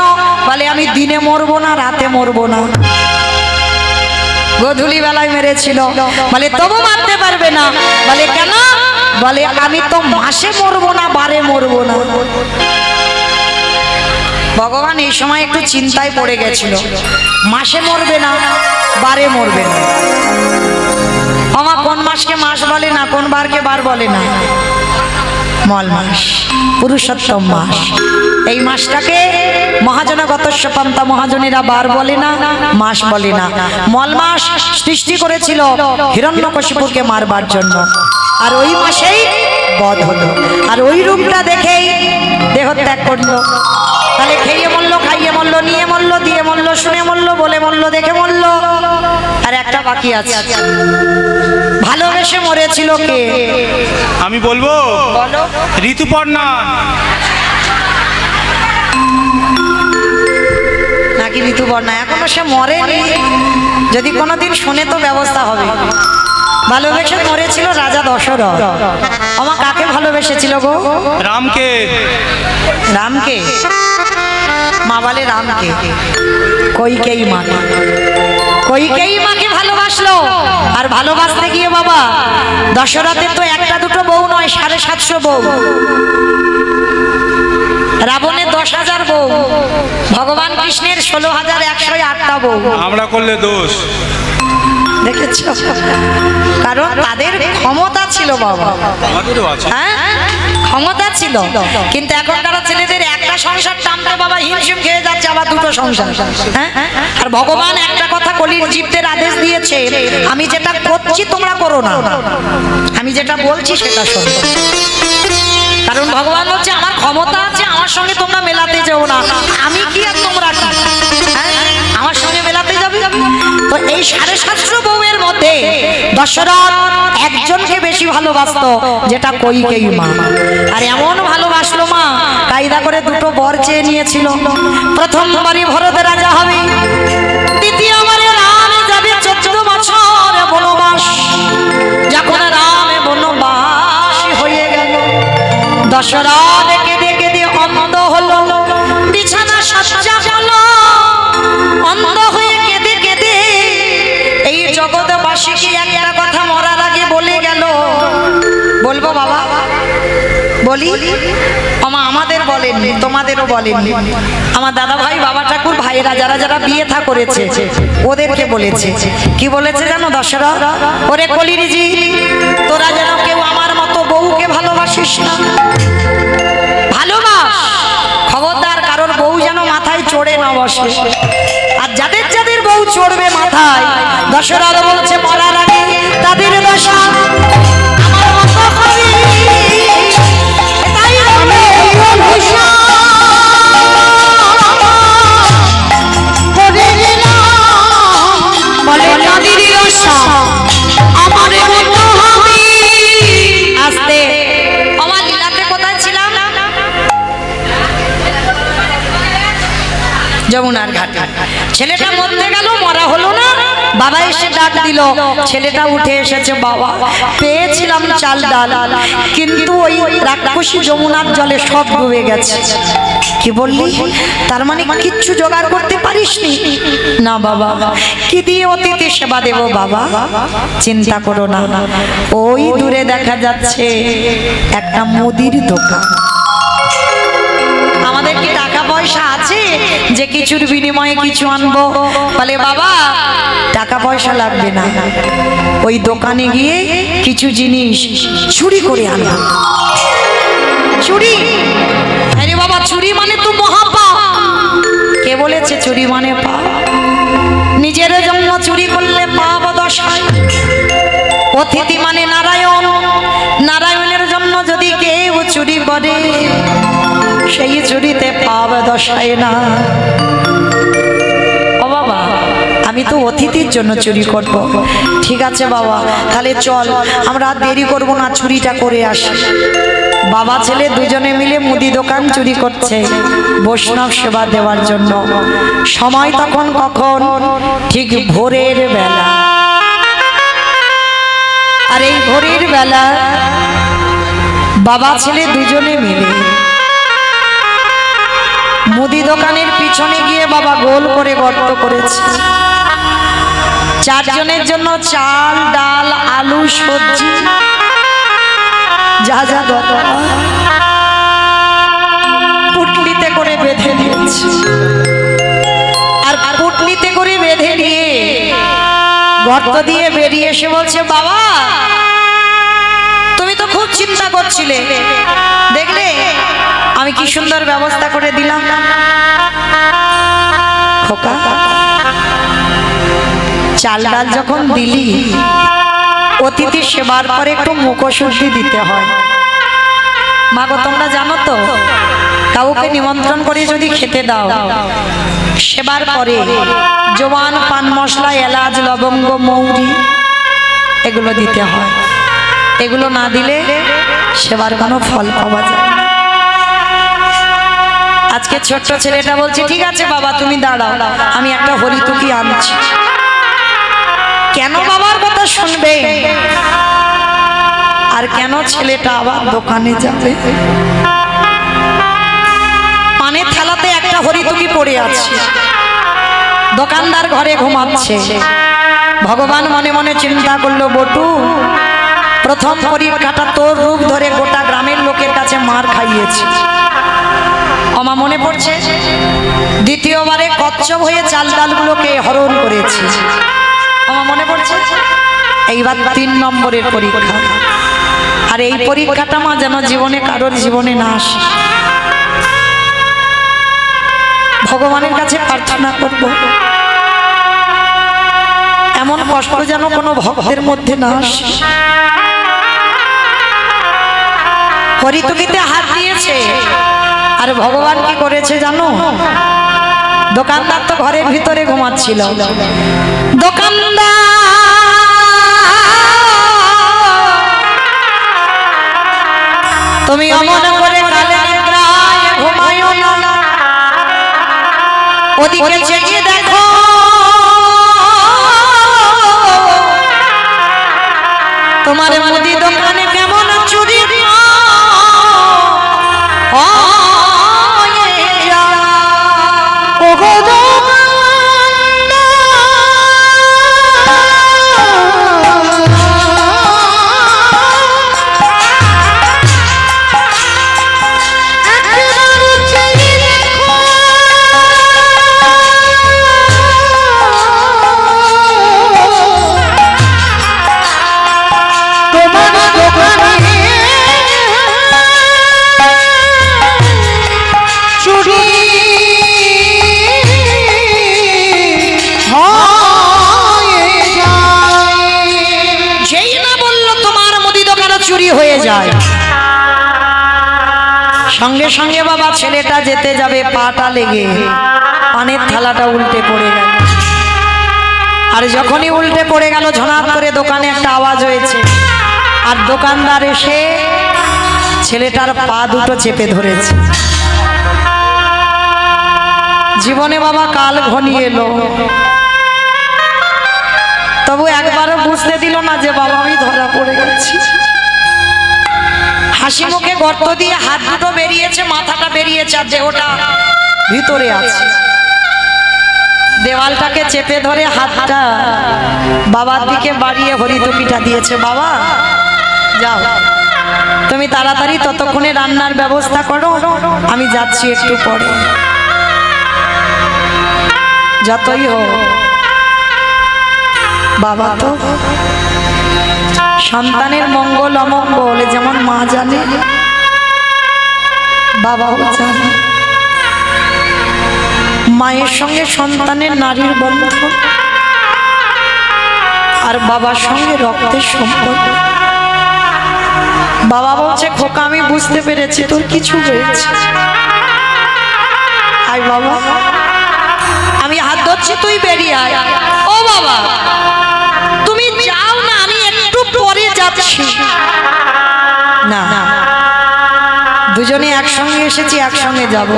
Speaker 1: বলে আমি দিনে মরবো না, রাতে মরবো না, গোধূলি বেলায় মেরেছিল। বলে তবু মারতে পারবে না। বলে কেন? বলে আমি তো মাসে মরবো না, বারে মরবো না। ভগবান এই সময় একটু চিন্তায় পড়ে গেছিল, মাসে মরবে না, বারে মরবে না। আমার কোন মাসকে মাস বলে না, কোন বারকে বার বলে না? মল মাস, পুরুষোত্তম মাস। এই মাসটাকে মহাজনগতস্য পন্থা, মহাজনেরা বার বলে না, মাস বলে না। মল মাস সৃষ্টি করেছিল হিরণ্যকশিপুরকে মারবার জন্য, আর ওই মাসেই বধ হলো। আর ওই রূপটা দেখেই দেহ ত্যাগ করলো। তাহলে খেয়ে মরলো, খাইয়ে মরলো, নিয়ে মরলো, দিয়ে মরলো, শুনে মরলো, বলে মরলো, দেখে মরলো। আর একটা বাকি আছে, ভালোবেসে মরেছিল কে?
Speaker 3: আমি বলবো,
Speaker 1: বলো।
Speaker 3: ঋতুপর্ণা।
Speaker 1: নাকি ঋতুপর্ণা? এখনো সে মরেনি, যদি কোনোদিন শুনে তো ব্যবস্থা হবে। ভালোবেসে মরেছিল রাজা দশরথ। আমার কাকে ভালোবেসেছিল গো?
Speaker 3: রামকে।
Speaker 1: রামকে? মা বলে রামকে, কইকেই মাকে, কইকেই মাকে ভালোবাসলো। আর ভালোবাসতে গিয়ে বাবা দশরথের তো একটা দুটো বউ নয়, 750 বউ। রাবণের 10,000 বউ, ভগবান কৃষ্ণের 16,108টা বউ।
Speaker 3: আমরা করলে দোষ।
Speaker 1: দেখেছ? কারণ তাদের ক্ষমতা ছিল বাবা,
Speaker 3: আমাদেরও আছে।
Speaker 1: হ্যাঁ ক্ষমতা ছিল। কিন্তু এখনকার ছেলেদের একটা সংসার টানতে বাবা হিমশিম খেয়ে যাচ্ছে, আবার দুটো সংসার। হ্যাঁ, আর ভগবান একটা কথা কলির জীবদের আদেশ দিয়েছে, আমি যেটা করছি তোমরা করো না, আমি যেটা বলছি সেটা শোনো। কারণ ভগবান হচ্ছে আমার ক্ষমতা আছে, আমার সঙ্গে তোমরা মেলাতে যাও না। আমি কি আর তোমরা কি? হ্যাঁ, আমার সঙ্গে মেলাতে যাও যাবে। তো এই 750 বউয়ের মধ্যে দশরথ একজনকে বেশি ভালোবাসতো, যেটা কইকেয়ী মা। আর এমন ভালোবাসলো মা, কায়দা করে দুটো বর চেয়ে নিয়েছিল। প্রথমবারই ভরত রাজা হবে, দ্বিতীয়বারে রাম যাবে 14 বছর বনবাস। যখন রাম বনবাস হয়ে গেল, দশরথ কেঁদে কেঁদে অন্ধ হলো, বিছানা সজ্জা হলো, অন্ধ হয়ে কেঁদে কেঁদে এই জগৎবাসীকে একটা কথা মরার আগে বলে গেল। বলবো বাবা? বলি আমা, আমাদের বলেননি, তোমাদেরও বলেননি। আমার দাদা ভাই, বাবা ঠাকুর, ভাইয়েরা যারা যারা বিয়ে থা করেছে ওদেরকে বলেছে। কি বলেছে জানো দশরথ? ওরে কলিরিজি, তোরা যেন কেউ আমার মতো বউকে ভালোবাসিস না। ভালোবাস, খবরদার কারোর বউ যেন মাথায় চড়ে না বসে। আর যাদের যাদের বউ চড়বে মাথায়, দশরথ বলছে মরার আগে তাদের দশা আমার মতো হবে। তাই আমি ভূষণ করে দিলাম, বলে তাদের দশা আমার মতো হবে। আস্তে, আমার লীলাতে কোথায় ছিলাম? যমুনার ঘাটে। ছেলেটা মরতে গেল, মরা হলো না। বাবা এসে ডাক দিল, ছেলেটা উঠে এসেছে। বাবা, পেয়েছিলাম চাল ডাল, কিন্তু ওই রাক্ষসী যমুনার জলে সব ডুবে গেছে। কি বললি? তার মানে কিচ্ছু জোগাড় করতে পারিসনি? না বাবা। কি দিয়ে অতিথি সেবা দেব বাবা? চিন্তা করো না, ওই দূরে দেখা যাচ্ছে একটা মুদির দোকান। আমাদের কি টাকা পয়সা আছে যে কিছুর বিনিময়ে কিছু আনবো? বলে বাবা টাকা পয়সা লাগবে না, ওই দোকানে গিয়ে কিছু জিনিস চুরি করে আনবো। চুরি? আরে বাবা, চুরি মানে তো মহাপাপ। কে বলেছে চুরি মানে পাপ? নিজের জন্য চুরি করলে পাপ দশায়। অতিথি মানে নারায়ণ, নারায়ণের জন্য যদি কেউ চুরি করে, সেই চুরিতে পাপ দশায় না। ও বাবা, আমি তো অতিথির জন্য চুরি করব। ঠিক আছে বাবা, তাহলে চল, আমরা দেরি করব না, চুরিটা করে আসি। বাবা ছেলে দুজনে মিলে মুদি দোকান চুরি করছে বৈষ্ণব সেবা দেওয়ার জন্য। সময় তখন কখন? ঠিক ভোরের বেলা। আর এই ভোরের বেলা বাবা ছেলে দুজনে মিলে মুদি দোকানের পিছনে গিয়ে বাবা গোল করে গর্ত করেছে। 4 জনের জন্য চাল, ডাল, আলু, সবজি যা যা দরকার পুটলিতে করে বেঁধে দিয়েছে। আর পুটলিতে করে বেঁধে নিয়ে গর্ত দিয়ে বেরিয়ে এসে বলছে, বাবা তুমি তো খুব চিন্তা করছিলে, দেখলে আমি কি সুন্দর ব্যবস্থা করে দিলাম। খোকা, চাল ডাল যখন দিলি, অতিথি সেবার পরে একটু মুখশুদ্ধি দিতে হয়। মা গো, তোমরা জানো তো, কাউকে নিমন্ত্রণ করে যদি খেতে দাও, সেবার পরে জোয়ান, পান মশলা, এলাচ, লবঙ্গ, মৌরি এগুলো দিতে হয়। এগুলো না দিলে সেবার কোনো ফল পাওয়া যায় না। আজকে ছোট্ট ছেলেটা বলছে, ঠিক আছে বাবা তুমি দাঁড়াও, আমি একটা হরিতুকি আনছি। কেন বাবার কথা শুনবে? আর কেন ছেলেটা আবার দোকানে যাবে? পানের থালাতে একটা হরিতুকি পড়ে আছে, দোকানদার ঘরে ঘুমাচ্ছে। ভগবান মনে মনে চিন্তা করলো, বটু প্রথম পরীক্ষাটা তোর রূপ ধরে গোটা গ্রামের লোকের কাছে মার খাইয়েছে। আমা মনে পড়ছে, দ্বিতীয়বারে কচ্ছপ হয়ে চাল ডালগুলোকে হরণ করেছে। আমার মনে পড়ছে, এইবার 3 নম্বরের পরীক্ষা। আর এই পরীক্ষাটা মা যেন জীবনে কারোর জীবনে না আসে। ভগবানের কাছে প্রার্থনা করব, এমন কষ্ট যেন কোনো ভক্তের মধ্যে না আসে। হরিতুকিতে হাত দিয়েছে, আর ভগবান কি করেছে জানো? দোকানদার তো ঘরের ভিতরে ঘুমাচ্ছিল। দোকানদার তুমি অমন করে কালে নিদ্রায় ঘুমায়ো না, ওদিকে চেয়ে দেখো তোমার মুদি দোকানে কেমন চুরি হয়ে যায়, সঙ্গে সঙ্গে বাবা ছেলেটা যেতে যাবে, পাটা লেগে পানের থালাটা উল্টে পড়ে গেল। আর যখনই উল্টে পড়ে গেল ঝনাত করে দোকানে একটা আওয়াজ হয়েছে, আর দোকানদার এসে ছেলেটার পা দুটো চেপে ধরেছে। জীবনে বাবা কাল ঘনিয়ে এলো, তবু একবারও বুঝতে দিল না যে বাবা আমি ধরা পড়ে গেছি। হাসি মুখে গর্ত দিয়ে হাত দুটো বেরিয়েছে, মাথাটা বেরিয়েছে, আর দেহটা ভিতরে আছে। দেওয়ালটাকে চেপে ধরে হাতটা বাবার দিকে বাড়িয়ে হরিতকিটা দিয়েছে। বাবা যাও, তুমি তাড়াতাড়ি ততক্ষণে রান্নার ব্যবস্থা করো, আমি যাচ্ছি একটু পরে। যতই হোক বাবা তো সন্তানের মঙ্গল অমঙ্গল যেমন মা জানে, বাবাও জানে। মায়ের সঙ্গে সন্তানের নারীর বন্ধন, আর বাবার সঙ্গে রক্তের সম্পর্ক। বাবা বলছে, খোকা আমি বুঝতে পেরেছি তোর কিছু হয়েছে, আয় বাবা আমি হাত ধরছি, তুই বেরিয়ে আয়। ও বাবা তুমি যাও না, আমি একটু পরে যাচ্ছি। না দুজনে একসঙ্গে এসেছি, একসঙ্গে যাব।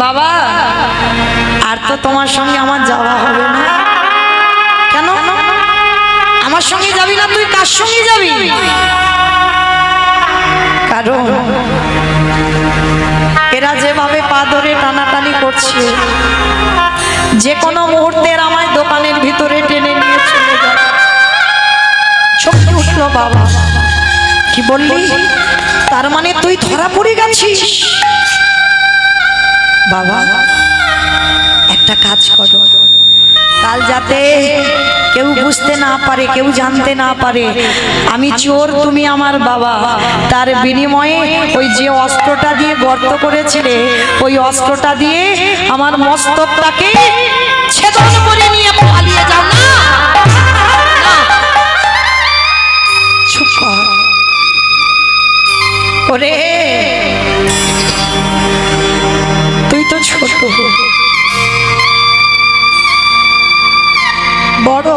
Speaker 1: বাবা আর তো তোমার সঙ্গে আমার যাওয়া হবে না। কেন আমার সঙ্গে যাবি না? তুই কার সঙ্গে যাবি? কারণ এরা যেভাবে পা ধরে টানাটানি করছে, যে কোনো মুহূর্তের আমায় দোকানের ভিতরে টেনে নিয়ে চলে যাবে। চমকে উঠলো বাবা, কি বললি? তার মানে তুই ধরা পড়ে গেছিস? বাবা একটা কাজ করো, কাল যাতে কেউ বুঝতে না পারে, কেউ জানতে না পারে আমি চোর, তুমি আমার বাবা। তার বিনিময়ে ওই যে অস্ত্রটা দিয়ে গর্ত করেছিলে, ওই অস্ত্রটা দিয়ে আমার মস্তকটাকে ছেদন করে নিয়ে পালিয়ে যাও। না চুপ কর ওরে, তুই তো ছোট, বড়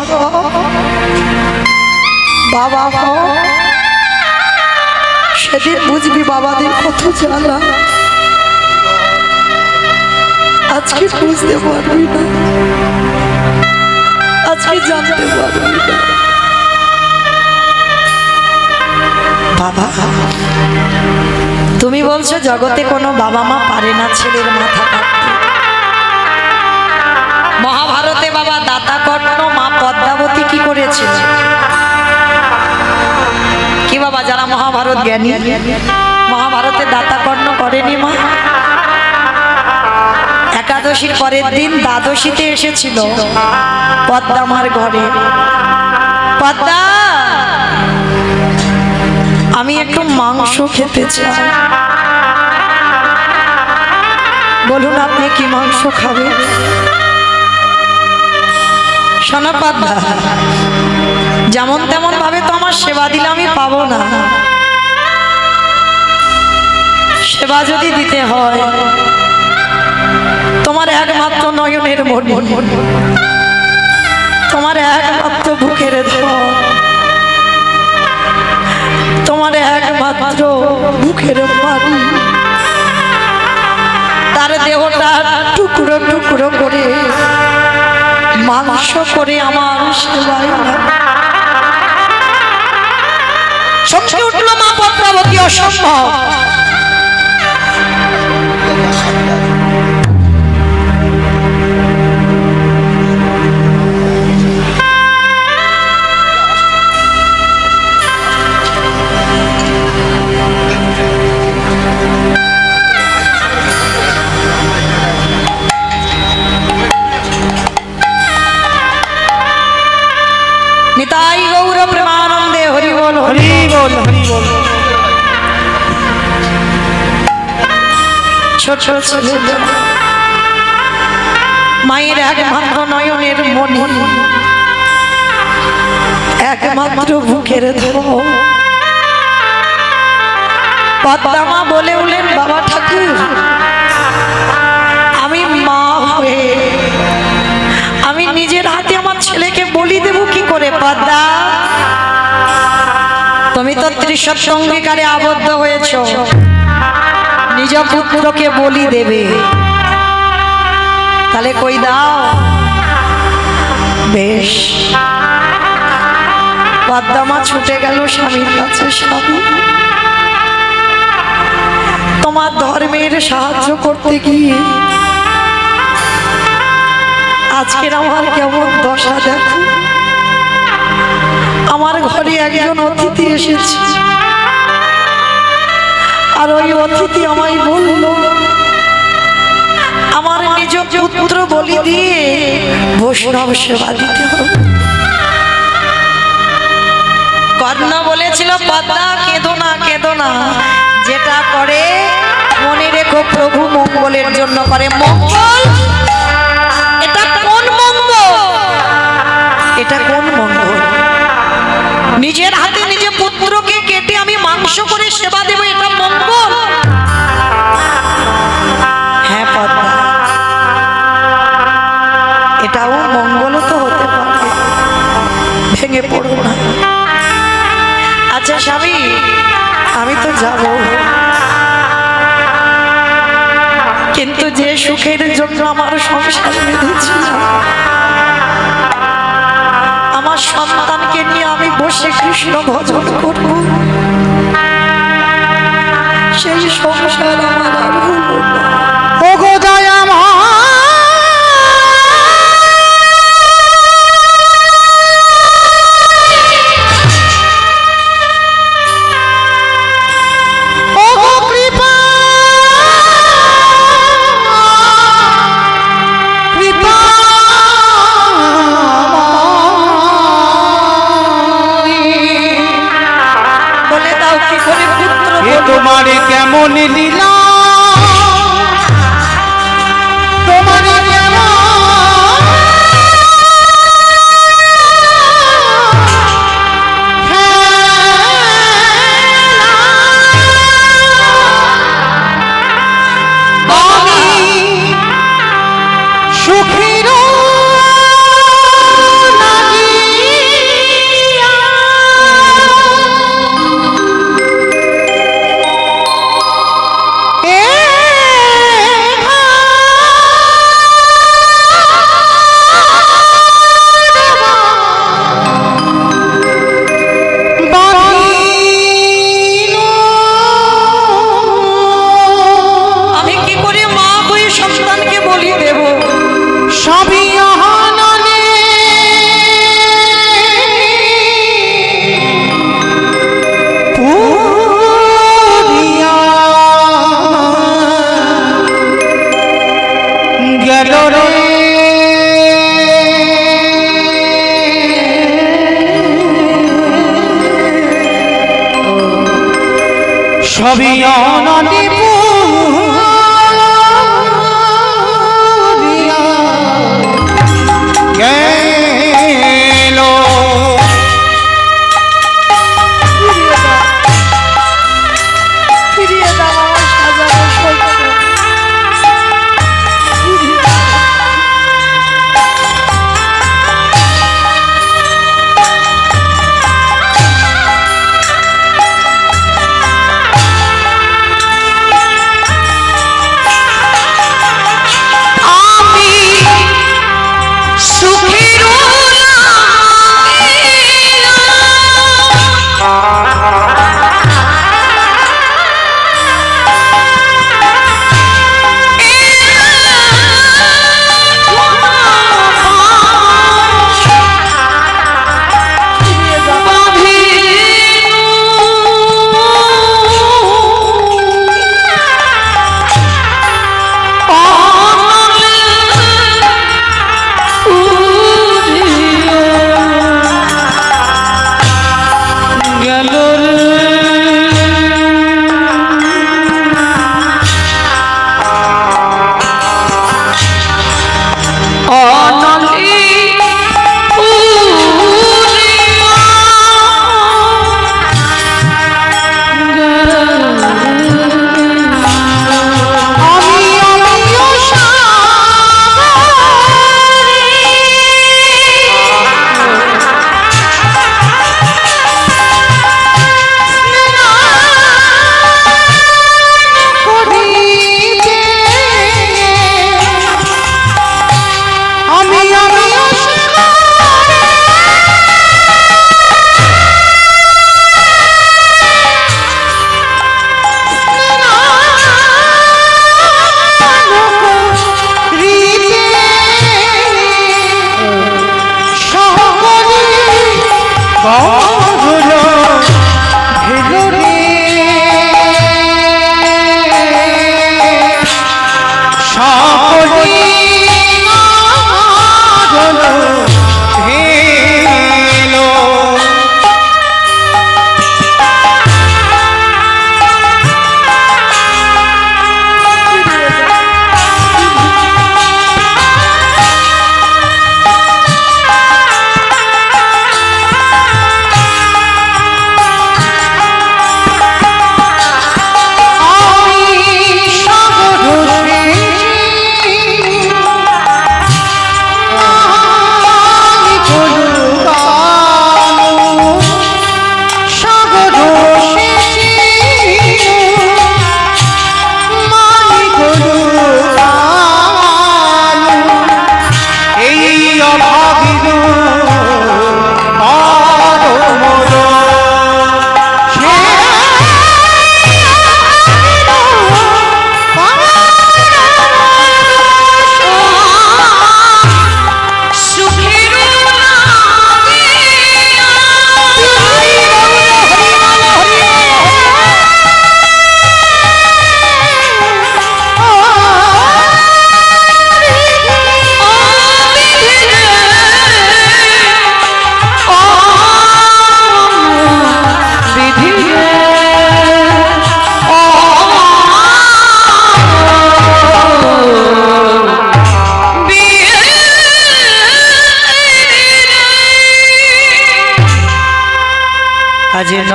Speaker 1: বাবা সেদিন বুঝবি বাবাদের কত জ্বালা। আজকে বুঝতে পারবি না, আজকে জানতে পারবি না। বাবা তুমি বলছো জগতে কোনো বাবা মা পারে না ছেলের মাথা কাটতে। মহাভারতে বাবা দাতা কর্ণ মা পদ্মাবতী কি করেছিল? কি বাবা যারা মহাভারত জ্ঞানী, মহাভারতে দাতা কর্ণ করেনি মা? একাদশীর পরের দিন দ্বাদশীতে এসেছিল পদ্মা মার ঘরে। পদ্মা আমি একটু মাংস খেতে চাই। বলুন আপনি কি মাংস খাবেন? শোনো পদ্মা, যেমন তেমন ভাবে তো আমার সেবা দিলে আমি পাবো না। সেবা যদি দিতে হয় তোমার তোমার একমাত্র নয়নের মনি, তোমার একমাত্র বুকের ধর, তোমার একমাত্র বুকের পানি, তার দেহটা টুকরো টুকরো করে মাংস করে আমার সেবায় চমকে উঠল মা পদ্মাবতী। অসম্ভব, নিতাই গৌর প্রেমানন্দে হরি বল হরি বল হরি বল। ছোট ছোট মায়ের একমাত্র নয়নের মনি, একমাত্র বুকের ধর পদ্মা বলে উঠলেন, বাবা ঠাকুর আমি মা হয়ে আমি নিজের হাতে আমার ছেলেকে বলি দেব কি করে? পদ্মা, তুমি তো ত্রিসত্য অঙ্গীকারে আবদ্ধ হয়েছ, নিজ পুত্রকে বলি দেবে, তাহলে কই দাও। বেশ, পদ্মা মা ছুটে গেল স্বামীর কাছে। স্বামী, তোমার ধর্মের সাহায্য করতে গিয়ে আজকের আমার কেমন দশা দেখো। আমার ঘরে একজন অতিথি এসেছে, আর ওই অতিথি আমায় বলল আমার নিজ পুত্র বলি দিয়ে বৈষ্ণব সেবা দিতে হবে। কর্ণা বলেছিল, পদ্মা কেঁদো না কেঁদো না, যেটা করে মনে রেখো প্রভু মঙ্গলের জন্য করে। মঙ্গল, এটা কোন মঙ্গল? এটা কোন মঙ্গল? নিজের হাতে নিজে পুত্রকে কেটে আমি মাংস করে সেবা দেব, এটা মঙ্গল? হ্যাঁ পদ্মা, এটাও মঙ্গল তো হতে পারে, ভেঙে পড়বো না। আচ্ছা স্বামী, আমি তো যাব, কিন্তু যে সুখের জন্য আমার সংসার বেঁধেছিলাম, আমার সন্তানকে নিয়ে আমি বসে কৃষ্ণ ভজন করব, সেই সংসার আমার আর হলো না।
Speaker 2: ওগো দয়াময়, ওগো কৃপা কৃপা
Speaker 1: বলে দাও কি করে পুত্র
Speaker 2: তোমার কেমন লীলা, তোমার কেমন সুখীর
Speaker 1: আমি কি করে মা হয়ে সন্তানকে বলি দেব?
Speaker 2: সবই অহননে পুরিয়া গেল রে, সবই অহননে পুরিয়া গেল।
Speaker 1: ফিরিয়ে দাও আমার সাজানো সংসার।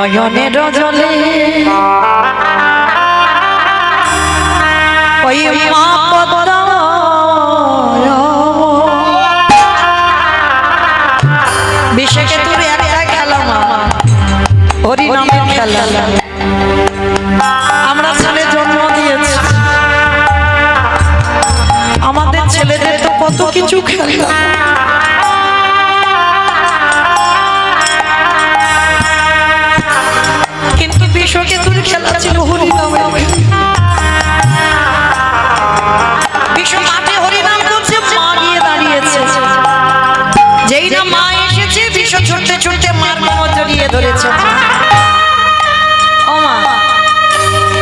Speaker 1: নয়নের জলে ওই মা পদ্মা বিশেষে তোর একটা খেলা মা হরি নামের খেলা আমরা ছেলে জন্ম দিয়েছি আমাদের ছেলেদের তো কত কিছু খেলা কিন্তু বিশ্বকে তোর খেলা ছিল হরি নামে বিশ্ব মাঠে হরিনাম করছে মা গিয়ে দাঁড়িয়েছে যেই না মা এসেছে বিশ্ব ছুটতে ছুটতে মার কোমর জড়িয়ে ধরেছে ও মা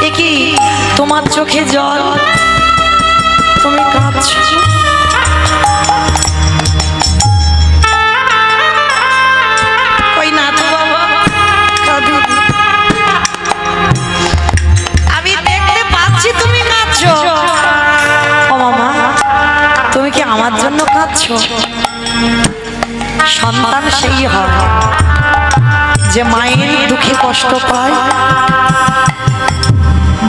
Speaker 1: এ কি তোমার চোখে জল তুমি কাঁদছো কই না তো বাবা কাঁদি আমি দেখতে পাচ্ছি তুমি কাঁদছো ও মামা তুমি কি আমার জন্য কাঁদছো সন্তান সেই হয় যে মায়ের দুঃখে কষ্ট পায়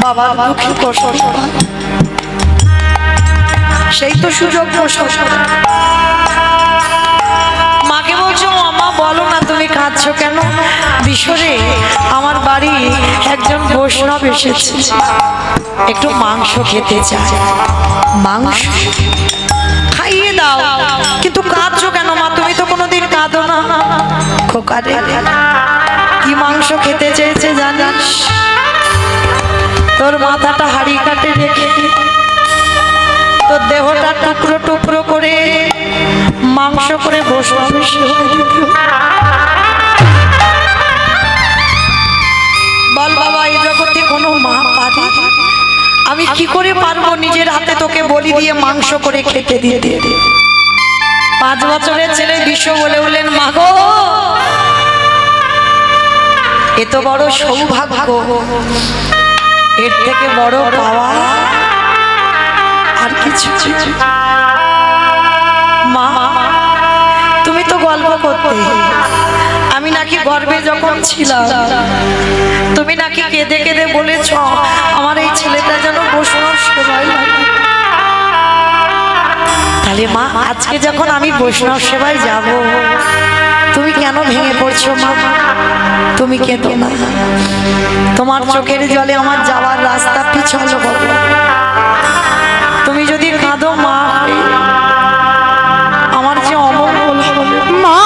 Speaker 1: বাবার দুঃখে কষ্ট পায় সেই তো সুযোগ মাকে বলছো মামা বলো না তুমি কাঁদছো কেন বিশ্বরে আমার বাড়ি একজন বৈষ্ণব এসেছে একটু মাংস খেতে চায় মাংস খাইয়ে দাও কিন্তু কাঁদছো কেন মা তুমি তো কোনোদিন কাঁদো না খোকারে কি মাংস খেতে চেয়েছে জানিস তোর মাথাটা হাড়ি কাটে রেখে তোর দেহটা টুকরো টুকরো করে মাংস করে বসবে বল বাবা এই জগতে কোনো মা পারে আমি কি করে পারবো নিজের হাতে তোকে বলি দিয়ে মাংস করে খেতে দিয়ে 5 বছরের ছেলে বিশ্ব বলে বললেন মা গো এত বড় সৌভাগ্য এর থেকে বড় পাওয়া আর কিছু মা তুমি তো গল্প করতে আমি নাকি গর্ভে যখন ছিলাম তুমি নাকি কেঁদে কেঁদে বলেছ আমার এই ছেলেটা যেন বৈষ্ণব সেবায় লাগে তাহলে মা আজকে যখন আমি বৈষ্ণব সেবায় যাব তুমি কেন ভেঙে পড়ছো মা তুমি কেঁদো না তোমার চোখের জলে আমার যাওয়ার রাস্তা পিছল হবে তুমি যদি কাঁদো মা আমার যে অমঙ্গল হবে মা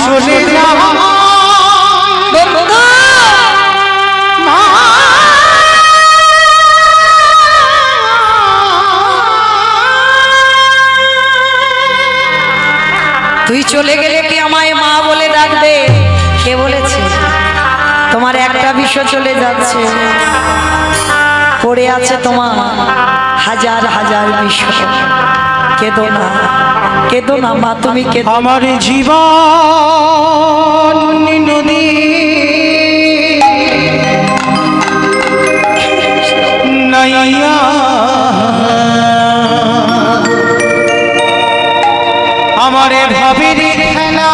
Speaker 2: চলে যাব
Speaker 1: তুই চলে গেলে কি আমায় মা বলে ডাকবে কে বলেছে তোমার একটা বিশ্ব চলে যাচ্ছে পড়ে আছে তোমার হাজার হাজার বিশ্ব কেঁদো না কেঁদো না মা তুমি কেঁদো
Speaker 2: আমার জীবন নদী নাইয়া আমার ভাবির খেলা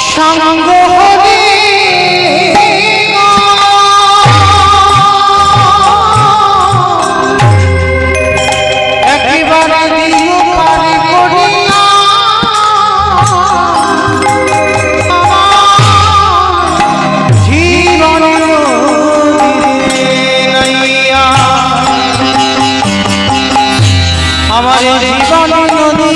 Speaker 2: সঙ্গ হলে জীবন নদী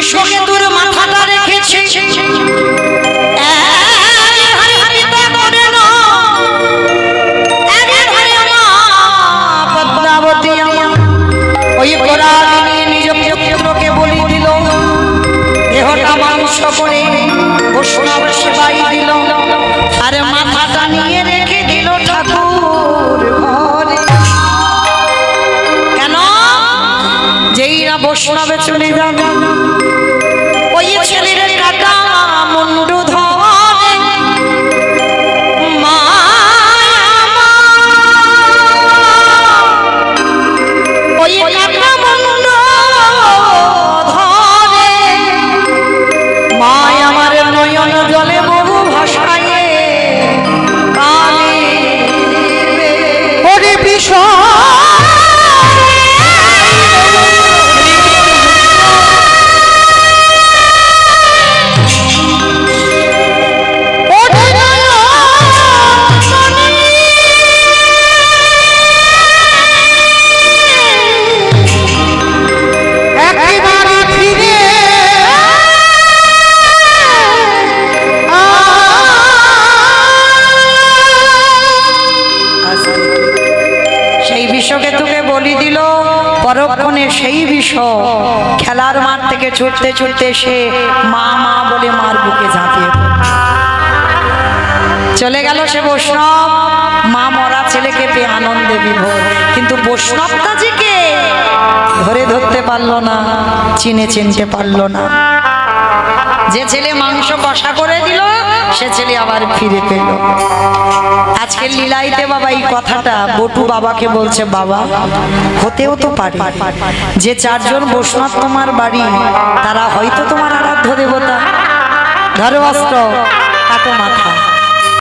Speaker 1: বিষকেতুর মাথাটা রেখেছে পদ্মাবতী ওই পরাগিনী নিজ পুত্রকে বলি দিল, দেহটা মাংস করে বৈষ্ণব সেবাই দিল, আর মাথাটা নিয়ে রেখে দিল ঠাকুর ঘরে। কেন? যেই না বৈষ্ণবে চলে যাবে ওই ছেলের কাটা মুন্ডু ধরে মা ওই কাটা মুন্ডু ধরে মায় আমার নয়ন জলে বহু ভাষায় কালে
Speaker 2: ওরে বিষয়
Speaker 1: সেই বিষকেতুকে বলি দিল, পরক্ষণে সেই বিষ খেলার মাঠ থেকে ছুটতে ছুটতে সে মা মা বলে মার বুকে ঝাঁপিয়ে পড়ল। চলে গেল সে বৈষ্ণব, মা মরা ছেলেকে পেয়ে আনন্দে বিভোর, কিন্তু বৈষ্ণবটা যে কে ধরতে পারলো না, চিনতে পারলো না। যে ছেলে মাংস কষা করে দিল সে ছেলে আবার ফিরে পেল। আজকের লীলাইতে বাবা এই কথাটা বটু বাবাকে বলছে, বাবা হতেও তো পারে যে চারজন বৈষ্ণব তোমার বাড়ি তারা হয়তো তোমার আরাধ্য দেবতা। ধরো অস্ত্র, কাটো মাথা।